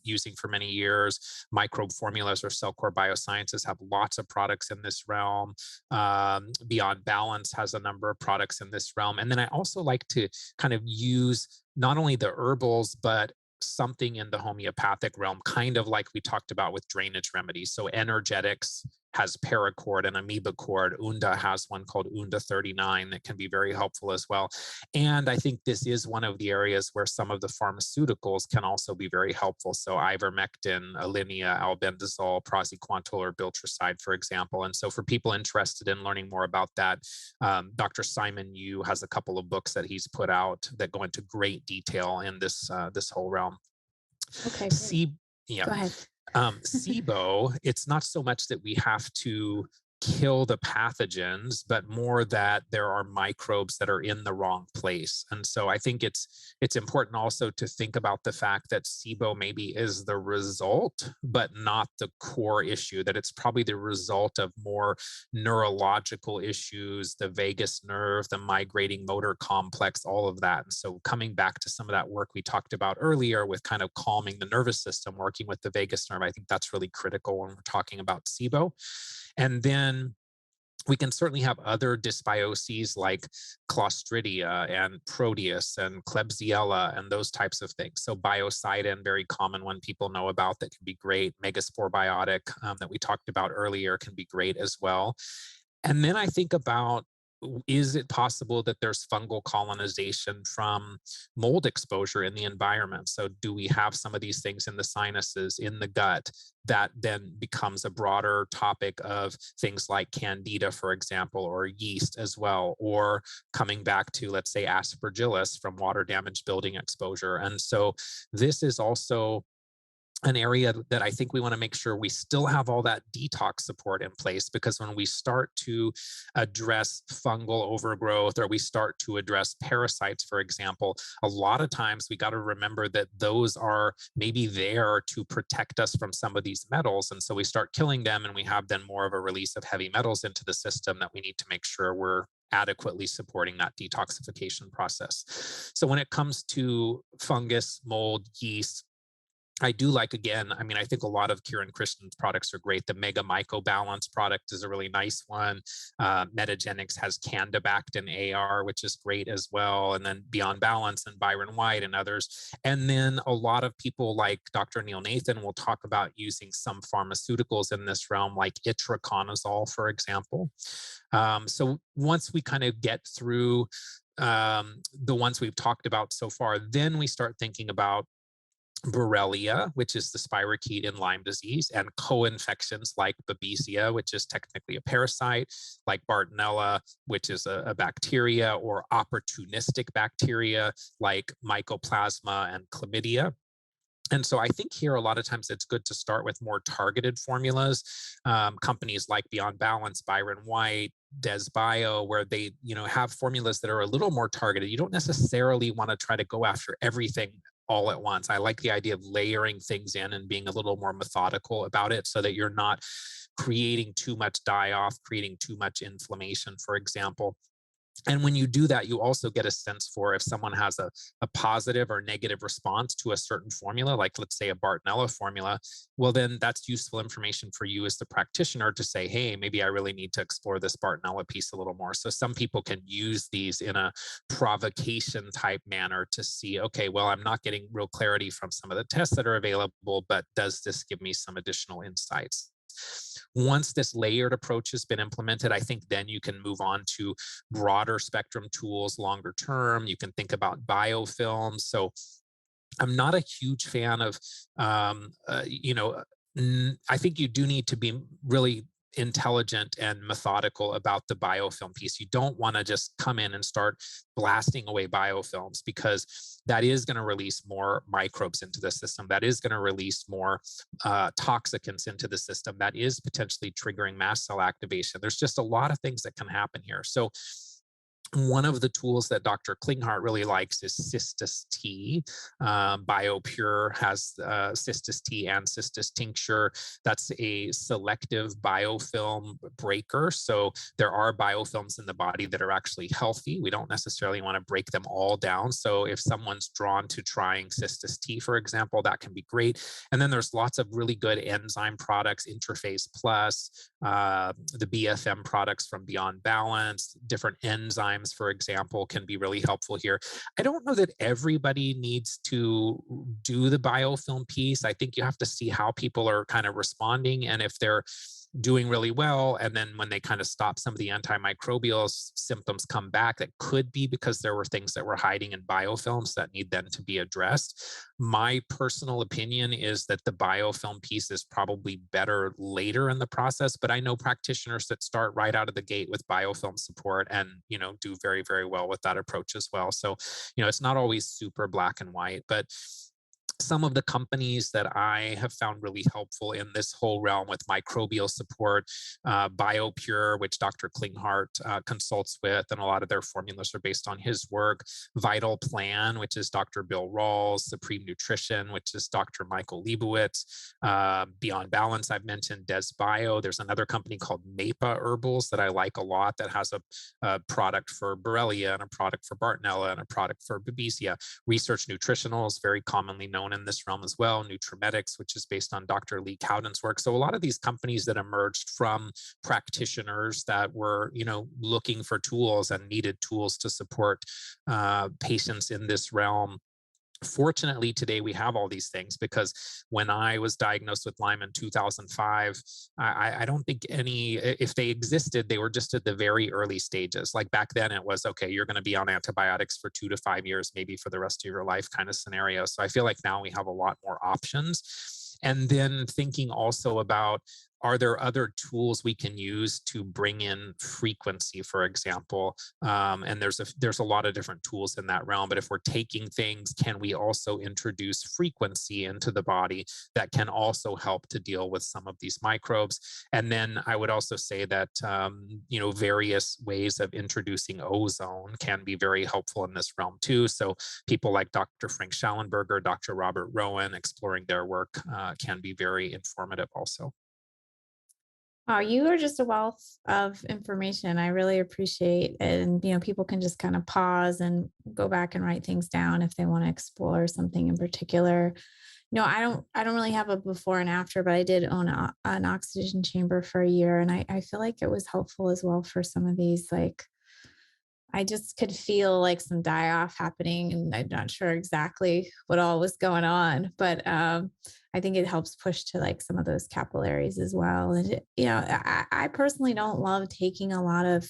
S2: using for many years. Microbe Formulas or Cellcore Biosciences have lots of products in this realm. Beyond Balance has a number of products in this realm. And then I also like to kind of use not only the herbals, but something in the homeopathic realm, kind of like we talked about with drainage remedies. So energetics has paracord and amoeba cord. Unda has one called Unda 39 that can be very helpful as well. And I think this is one of the areas where some of the pharmaceuticals can also be very helpful. So ivermectin, Alinea, albendazole, praziquantel, or biltricide, for example. And so for people interested in learning more about that, Dr. Simon Yu has a couple of books that he's put out that go into great detail in this whole realm.
S1: Okay, great.
S2: See, yeah.
S1: Go ahead.
S2: SIBO, it's not so much that we have to kill the pathogens, but more that there are microbes that are in the wrong place. And so I think it's important also to think about the fact that SIBO maybe is the result, but not the core issue, that it's probably the result of more neurological issues, the vagus nerve, the migrating motor complex, all of that. And so coming back to some of that work we talked about earlier with kind of calming the nervous system, working with the vagus nerve, I think that's really critical when we're talking about SIBO. And then we can certainly have other dysbioses like Clostridia and Proteus and Klebsiella and those types of things. So biocidin, very common one people know about, that can be great. Megaspore biotic that we talked about earlier can be great as well. And then I think about, is it possible that there's fungal colonization from mold exposure in the environment? So do we have some of these things in the sinuses, in the gut, that then becomes a broader topic of things like candida, for example, or yeast as well, or coming back to, let's say, aspergillus from water damaged building exposure. And so this is also an area that I think we want to make sure we still have all that detox support in place, because when we start to address fungal overgrowth, or we start to address parasites, for example, a lot of times we got to remember that those are maybe there to protect us from some of these metals. And so we start killing them, and we have then more of a release of heavy metals into the system that we need to make sure we're adequately supporting that detoxification process. So when it comes to fungus, mold, yeast, I do like, again, I mean, I think a lot of Kieran Christian's products are great. The Mega Myco Balance product is a really nice one. Metagenics has Candibactin AR, which is great as well. And then Beyond Balance and Byron White and others. And then a lot of people like Dr. Neil Nathan will talk about using some pharmaceuticals in this realm, like itraconazole, for example. So once we kind of get through the ones we've talked about so far, then we start thinking about Borrelia, which is the spirochete in Lyme disease, and co-infections like Babesia, which is technically a parasite, like Bartonella, which is a bacteria, or opportunistic bacteria like Mycoplasma and Chlamydia. And so I think here a lot of times it's good to start with more targeted formulas. Companies like Beyond Balance, Byron White, Desbio, where they have formulas that are a little more targeted. You don't necessarily want to try to go after everything all at once. I like the idea of layering things in and being a little more methodical about it so that you're not creating too much die-off, creating too much inflammation, for example. And when you do that, you also get a sense for if someone has a positive or negative response to a certain formula, like let's say a Bartonella formula, well, then that's useful information for you as the practitioner to say, hey, maybe I really need to explore this Bartonella piece a little more. So some people can use these in a provocation type manner to see, okay, well, I'm not getting real clarity from some of the tests that are available, but does this give me some additional insights? Once this layered approach has been implemented, I think then you can move on to broader spectrum tools longer term. You can think about biofilms. So I'm not a huge fan of, I think you do need to be really intelligent and methodical about the biofilm piece. You don't want to just come in and start blasting away biofilms, because that is going to release more microbes into the system. That is going to release more toxicants into the system. That is potentially triggering mast cell activation. There's just a lot of things that can happen here. So one of the tools that Dr. Klinghardt really likes is Cystis T. BioPure has Cystis T and Cystis Tincture. That's a selective biofilm breaker. So there are biofilms in the body that are actually healthy. We don't necessarily want to break them all down. So if someone's drawn to trying Cystis T, for example, that can be great. And then there's lots of really good enzyme products, Interface Plus, the BFM products from Beyond Balance, different enzymes, for example, can be really helpful here. I don't know that everybody needs to do the biofilm piece. I think you have to see how people are kind of responding, and if they're doing really well, and then when they kind of stop, some of the antimicrobial symptoms come back, that could be because there were things that were hiding in biofilms that need then to be addressed. My personal opinion is that the biofilm piece is probably better later in the process, but I know practitioners that start right out of the gate with biofilm support and do very, very well with that approach as well. So it's not always super black and white, but some of the companies that I have found really helpful in this whole realm with microbial support, BioPure, which Dr. Klinghardt consults with, and a lot of their formulas are based on his work. Vital Plan, which is Dr. Bill Rawls. Supreme Nutrition, which is Dr. Michael Leibowitz. Beyond Balance, I've mentioned Desbio. There's another company called Mapa Herbals that I like a lot that has a product for Borrelia and a product for Bartonella and a product for Babesia. Research Nutritionals, very commonly known in this realm as well. Nutrimetics, which is based on Dr. Lee Cowden's work. So a lot of these companies that emerged from practitioners that were, looking for tools and needed tools to support patients in this realm. Fortunately, today we have all these things, because when I was diagnosed with Lyme in 2005, I don't think any, if they existed, they were just at the very early stages. Like back then it was, okay, you're going to be on antibiotics for 2 to 5 years, maybe for the rest of your life kind of scenario. So I feel like now we have a lot more options. And then thinking also about, are there other tools we can use to bring in frequency, for example? And there's a lot of different tools in that realm. But if we're taking things, can we also introduce frequency into the body that can also help to deal with some of these microbes? And then I would also say that various ways of introducing ozone can be very helpful in this realm too. So people like Dr. Frank Schallenberger, Dr. Robert Rowan, exploring their work can be very informative also.
S1: Oh, you are just a wealth of information. I really appreciate it. And, people can just kind of pause and go back and write things down if they want to explore something in particular. No, I don't really have a before and after, but I did own an oxygen chamber for a year. And I feel like it was helpful as well for some of these, like, I just could feel like some die off happening, and I'm not sure exactly what all was going on, but I think it helps push to like some of those capillaries as well. And I personally don't love taking a lot of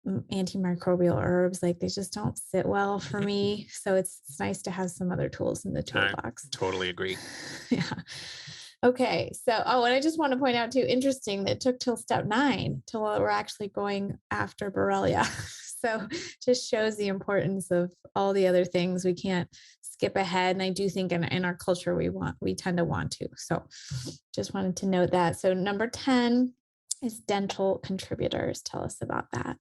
S1: antimicrobial herbs; like they just don't sit well for
S2: Mhm.
S1: me. So it's nice to have some other tools in the
S2: I
S1: toolbox.
S2: totally agree.
S1: Yeah. Okay. So, and I just want to point out too, interesting that it took till step 9 till we're actually going after Borrelia. So just shows the importance of all the other things. We can't skip ahead. And I do think in our culture, we tend to want to. So just wanted to note that. So number 10 is dental contributors. Tell us about that.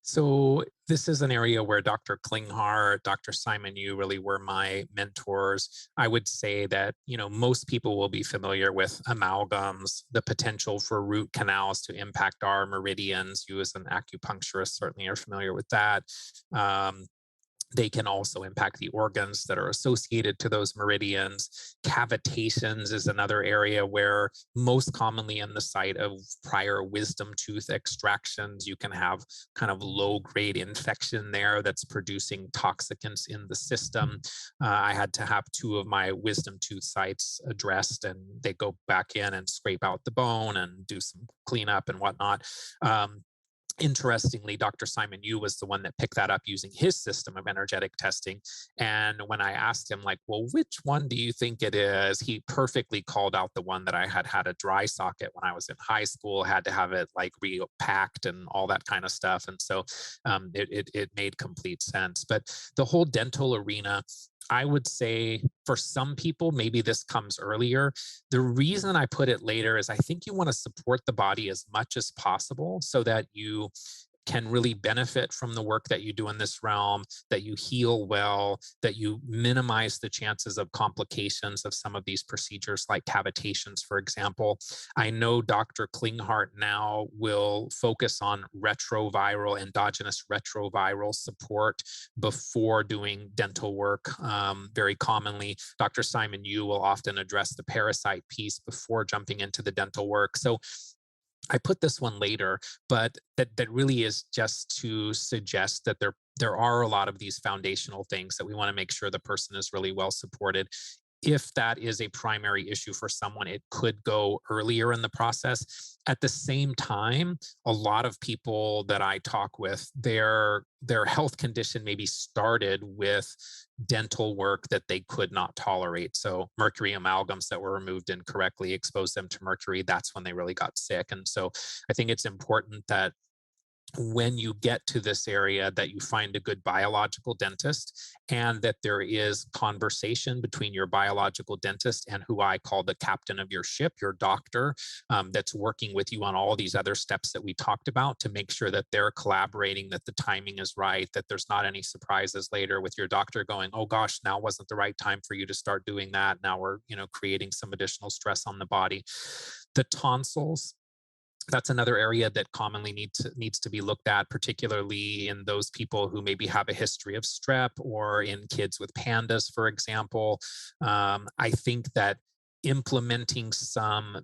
S2: So this is an area where Dr. Klinghardt, Dr. Simon Yu really were my mentors. I would say that, most people will be familiar with amalgams, the potential for root canals to impact our meridians. You as an acupuncturist certainly are familiar with that. Um, they can also impact the organs that are associated to those meridians. Cavitations is another area where, most commonly in the site of prior wisdom tooth extractions, you can have kind of low grade infection there that's producing toxicants in the system. I had to have two of my wisdom tooth sites addressed, and they go back in and scrape out the bone and do some cleanup and whatnot. Um, Interestingly, Dr. Simon Yu was the one that picked that up using his system of energetic testing. And when I asked him, like, well, which one do you think it is? He perfectly called out the one that I had a dry socket when I was in high school, had to have it like repacked and all that kind of stuff. And so it made complete sense. But the whole dental arena, I would say for some people, maybe this comes earlier. The reason I put it later is I think you want to support the body as much as possible so that you can really benefit from the work that you do in this realm, that you heal well, that you minimize the chances of complications of some of these procedures, like cavitations, for example. I know Dr. Klinghardt now will focus on retroviral, endogenous retroviral support before doing dental work. Very commonly, Dr. Simon Yu will often address the parasite piece before jumping into the dental work. So I put this one later, but that really is just to suggest that there are a lot of these foundational things that we want to make sure the person is really well supported. If that is a primary issue for someone, it could go earlier in the process. At the same time, a lot of people that I talk with, their health condition maybe started with dental work that they could not tolerate. So mercury amalgams that were removed incorrectly exposed them to mercury. That's when they really got sick. And so I think it's important that when you get to this area, that you find a good biological dentist, and that there is conversation between your biological dentist and who I call the captain of your ship, your doctor, that's working with you on all these other steps that we talked about, to make sure that they're collaborating, that the timing is right, that there's not any surprises later with your doctor going, oh gosh, now wasn't the right time for you to start doing that, now we're creating some additional stress on the body. The tonsils, that's another area that commonly needs to be looked at, particularly in those people who maybe have a history of strep, or in kids with pandas, for example. I think that implementing some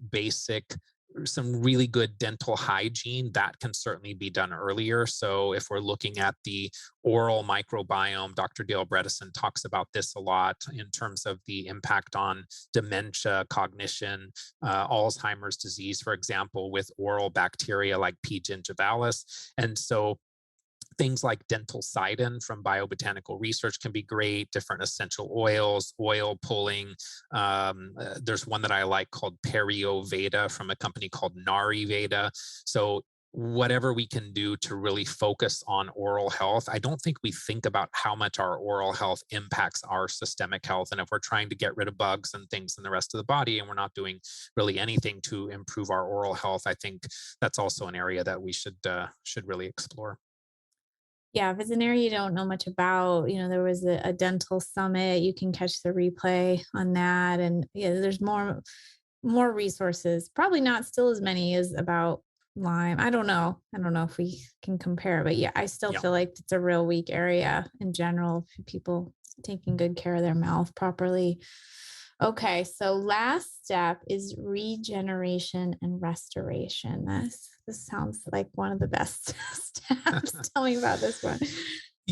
S2: really good dental hygiene, that can certainly be done earlier. So if we're looking at the oral microbiome, Dr. Dale Bredesen talks about this a lot in terms of the impact on dementia, cognition, Alzheimer's disease, for example, with oral bacteria like P. gingivalis. And so things like dental sidin from biobotanical research can be great, different essential oils, oil pulling. There's one that I like called Perio Veda from a company called Nari Veda. So whatever we can do to really focus on oral health. I don't think we think about how much our oral health impacts our systemic health. And if we're trying to get rid of bugs and things in the rest of the body, and we're not doing really anything to improve our oral health, I think that's also an area that we should really explore.
S1: Yeah, if it's an area you don't know much about, there was a dental summit. You can catch the replay on that. And yeah, there's more. more resources, probably not still as many as about Lyme. I don't know. I don't know if we can compare, but yeah, I still
S2: Yeah.
S1: feel like it's a real weak area in general for people taking good care of their mouth properly. Okay, so last step is regeneration and restoration. This sounds like one of the best steps. Tell me about this one.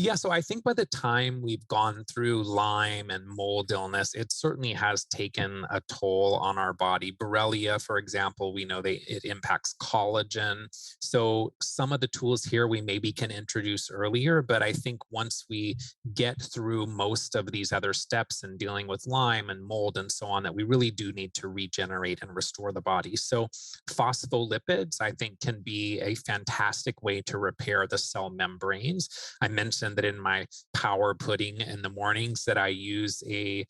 S2: Yeah, so I think by the time we've gone through Lyme and mold illness, it certainly has taken a toll on our body. Borrelia, for example, we know it impacts collagen. So some of the tools here we maybe can introduce earlier, but I think once we get through most of these other steps in dealing with Lyme and mold and so on, that we really do need to regenerate and restore the body. So phospholipids, I think, can be a fantastic way to repair the cell membranes. I mentioned that in my power pudding in the mornings that I use a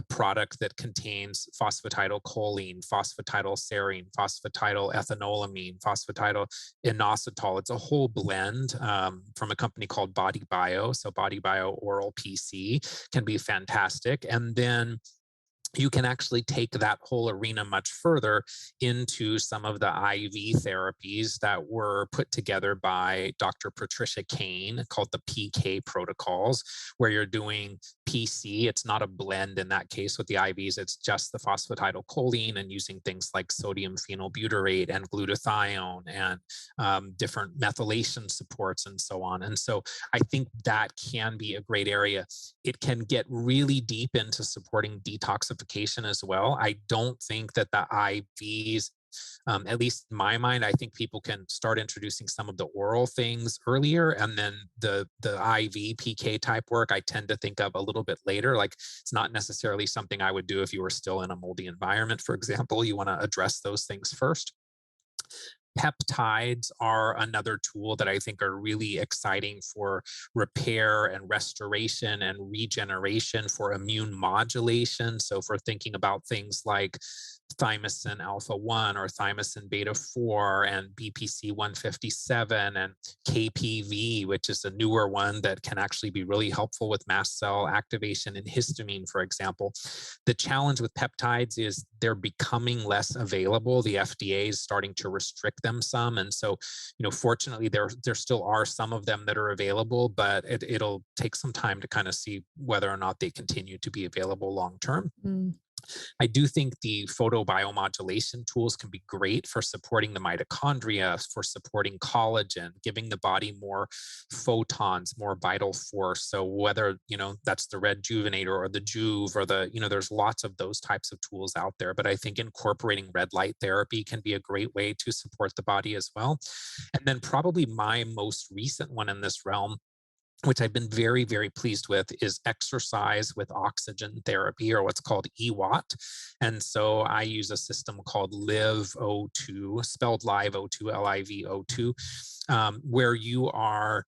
S2: product that contains phosphatidylcholine, phosphatidylserine, phosphatidylethanolamine, phosphatidylinositol. It's a whole blend from a company called Body Bio. So Body Bio Oral PC can be fantastic. And then you can actually take that whole arena much further into some of the IV therapies that were put together by Dr. Patricia Kane called the PK protocols, where you're doing PC. It's not a blend in that case with the IVs. It's just the phosphatidylcholine and using things like sodium phenylbutyrate and glutathione and different methylation supports and so on. And so I think that can be a great area. It can get really deep into supporting detoxification as well. I don't think that the IVs, at least in my mind, I think people can start introducing some of the oral things earlier, and then the IV PK type work I tend to think of a little bit later. Like it's not necessarily something I would do if you were still in a moldy environment, for example. You want to address those things first. Peptides are another tool that I think are really exciting for repair and restoration and regeneration, for immune modulation. So, for thinking about things like thymosin alpha 1 or thymosin beta 4 and BPC 157 and KPV, which is a newer one that can actually be really helpful with mast cell activation and histamine, for example. The challenge with peptides is they're becoming less available. The FDA is starting to restrict them some. And so, fortunately, there still are some of them that are available, but it'll take some time to kind of see whether or not they continue to be available long term.
S1: Mm.
S2: I do think the photobiomodulation tools can be great for supporting the mitochondria, for supporting collagen, giving the body more photons, more vital force. So whether, that's the Rejuvenator or the Juve or there's lots of those types of tools out there. But I think incorporating red light therapy can be a great way to support the body as well. And then probably my most recent one in this realm, which I've been very, very pleased with, is exercise with oxygen therapy, or what's called EWAT. And so I use a system called LiveO2, spelled Live O2, LIVO2, where you are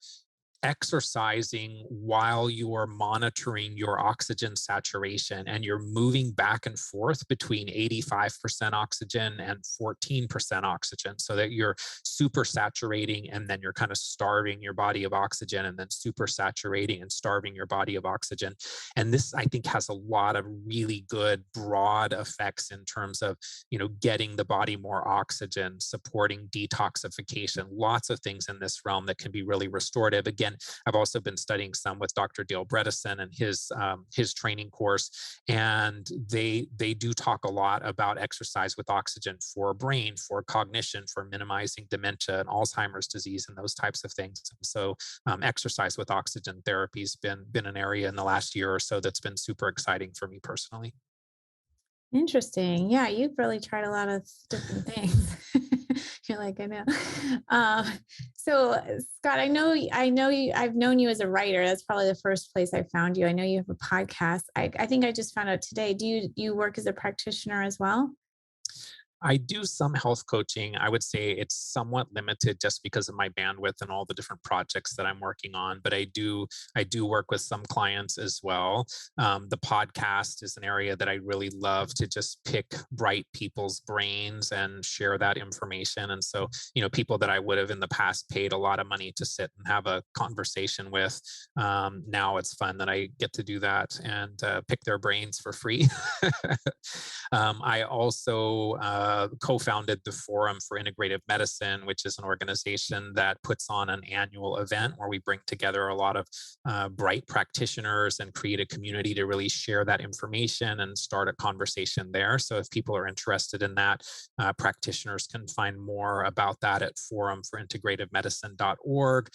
S2: exercising while you are monitoring your oxygen saturation, and you're moving back and forth between 85% oxygen and 14% oxygen, so that you're super saturating and then you're kind of starving your body of oxygen, and then super saturating and starving your body of oxygen. And this, I think, has a lot of really good broad effects in terms of, getting the body more oxygen, supporting detoxification, lots of things in this realm that can be really restorative. Again, I've also been studying some with Dr. Dale Bredesen and his training course, and they do talk a lot about exercise with oxygen for brain, for cognition, for minimizing dementia and Alzheimer's disease and those types of things. And so, exercise with oxygen therapy has been an area in the last year or so that's been super exciting for me personally.
S1: Interesting. Yeah, you've really tried a lot of different things. You're like, I know. Um, Scott, I know you, I've known you as a writer. That's probably the first place I found you. I know you have a podcast. I think I just found out today. Do you work as a practitioner as well?
S2: I do some health coaching. I would say it's somewhat limited just because of my bandwidth and all the different projects that I'm working on. But I do work with some clients as well. The podcast is an area that I really love to just pick bright people's brains and share that information. And so, people that I would have in the past paid a lot of money to sit and have a conversation with, now it's fun that I get to do that and pick their brains for free. I also co-founded the Forum for Integrative Medicine, which is an organization that puts on an annual event where we bring together a lot of bright practitioners and create a community to really share that information and start a conversation there. So if people are interested in that, practitioners can find more about that at forumforintegrativemedicine.org.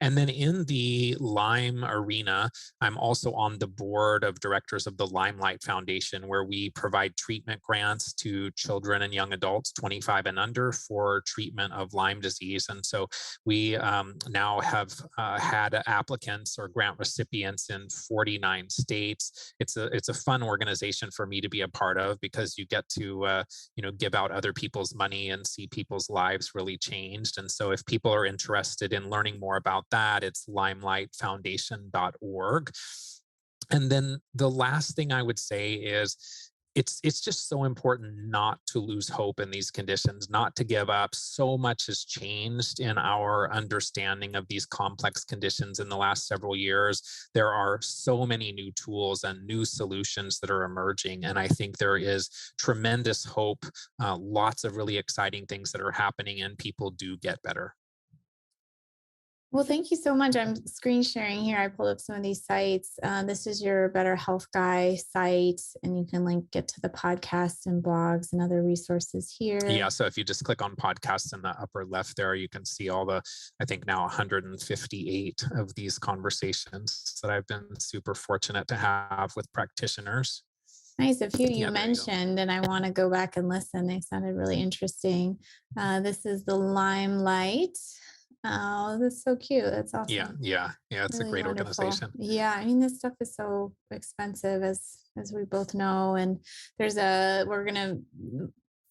S2: And then in the Lyme arena, I'm also on the board of directors of the Limelight Foundation, where we provide treatment grants to children and young adults 25 and under for treatment of Lyme disease. And so we now have had applicants or grant recipients in 49 states. It's a fun organization for me to be a part of because you get to give out other people's money and see people's lives really changed. And so if people are interested in learning more about that, it's limelightfoundation.org. And then the last thing I would say is it's just so important not to lose hope in these conditions, not to give up. So much has changed in our understanding of these complex conditions in the last several years. There are so many new tools and new solutions that are emerging. And I think there is tremendous hope, lots of really exciting things that are happening, and people do get better.
S1: Well, thank you so much. I'm screen sharing here. I pulled up some of these sites. This is your Better Health Guy site, and you can link it to the podcasts and blogs and other resources here.
S2: Yeah, so if you just click on podcasts in the upper left there, you can see all the, I think now 158 of these conversations that I've been super fortunate to have with practitioners.
S1: Nice. A few you
S2: Yeah, there you go.
S1: mentioned, and I want to go back and listen. They sounded really interesting. This is the Limelight. Oh, that's so cute. That's
S2: Yeah,
S1: awesome.
S2: yeah, yeah. It's a
S1: Really
S2: great
S1: wonderful.
S2: organization.
S1: Yeah, I mean, this stuff is so expensive, as we both know. And we're gonna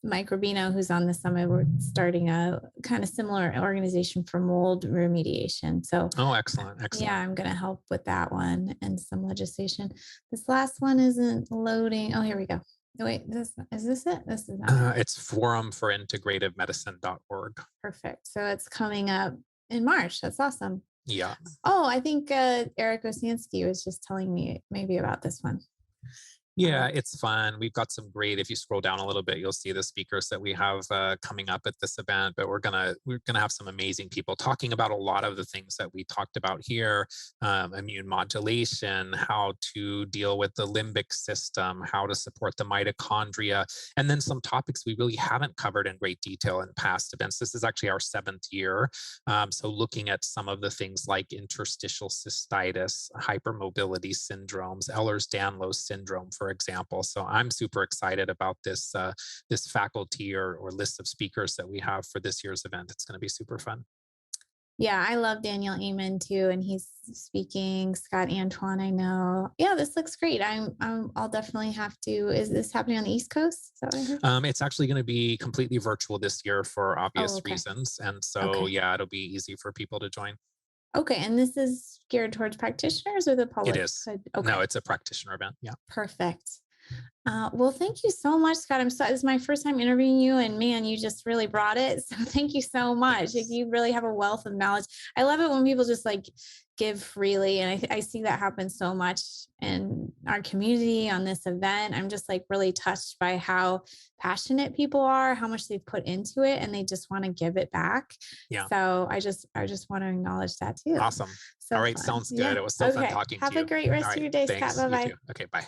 S1: Mike Rubino, who's on the summit, we're starting a kind of similar organization for mold remediation. So
S2: Oh, excellent,
S1: yeah,
S2: excellent.
S1: I'm gonna help with that one and some legislation. This last one isn't loading. Oh, here we go. Oh, wait, is this it? This is not it.
S2: It's forumforintegrativemedicine.org.
S1: Perfect. So it's coming up in March. That's awesome.
S2: Yeah.
S1: Oh, I think Eric Osansky was just telling me maybe about this one.
S2: Yeah, it's fun. We've got some great. If you scroll down a little bit, you'll see the speakers that we have coming up at this event. But we're gonna have some amazing people talking about a lot of the things that we talked about here: immune modulation, how to deal with the limbic system, how to support the mitochondria, and then some topics we really haven't covered in great detail in past events. This is actually our 7th year, so looking at some of the things like interstitial cystitis, hypermobility syndromes, Ehlers-Danlos syndrome, for example. So I'm super excited about this faculty or list of speakers that we have for this year's event. It's going to be super fun.
S1: Yeah, I love Daniel Amen too, and he's speaking. Scott Antoine, I know. Yeah, this looks great. I'll definitely have to. Is this happening on the East Coast? Is that what I heard?
S2: It's actually going to be completely virtual this year for
S1: Oh,
S2: obvious
S1: okay.
S2: reasons, and so
S1: Okay.
S2: yeah, it'll be easy for people to join.
S1: Okay. And this is geared towards practitioners or the
S2: It
S1: public?
S2: is. No,
S1: Okay.
S2: it's a practitioner event. Yeah.
S1: Perfect. Well, thank you so much, Scott. This is my first time interviewing you, and man, you just really brought it. So thank you so much. Like,
S2: Thanks.
S1: you really have a wealth of knowledge. I love it when people just like give freely, and I see that happen so much in our community on this event. I'm just like really touched by how passionate people are, how much they've put into it, and they just want to give it back.
S2: Yeah.
S1: So I just want to acknowledge that too.
S2: Awesome. All
S1: So
S2: right.
S1: fun.
S2: Sounds good.
S1: Yeah.
S2: It was so fun
S1: Okay.
S2: talking to
S1: Have a
S2: you.
S1: great
S2: All
S1: rest of
S2: right.
S1: your day, Scott.
S2: Thanks.
S1: Bye
S2: You
S1: bye.
S2: too. Okay. Bye.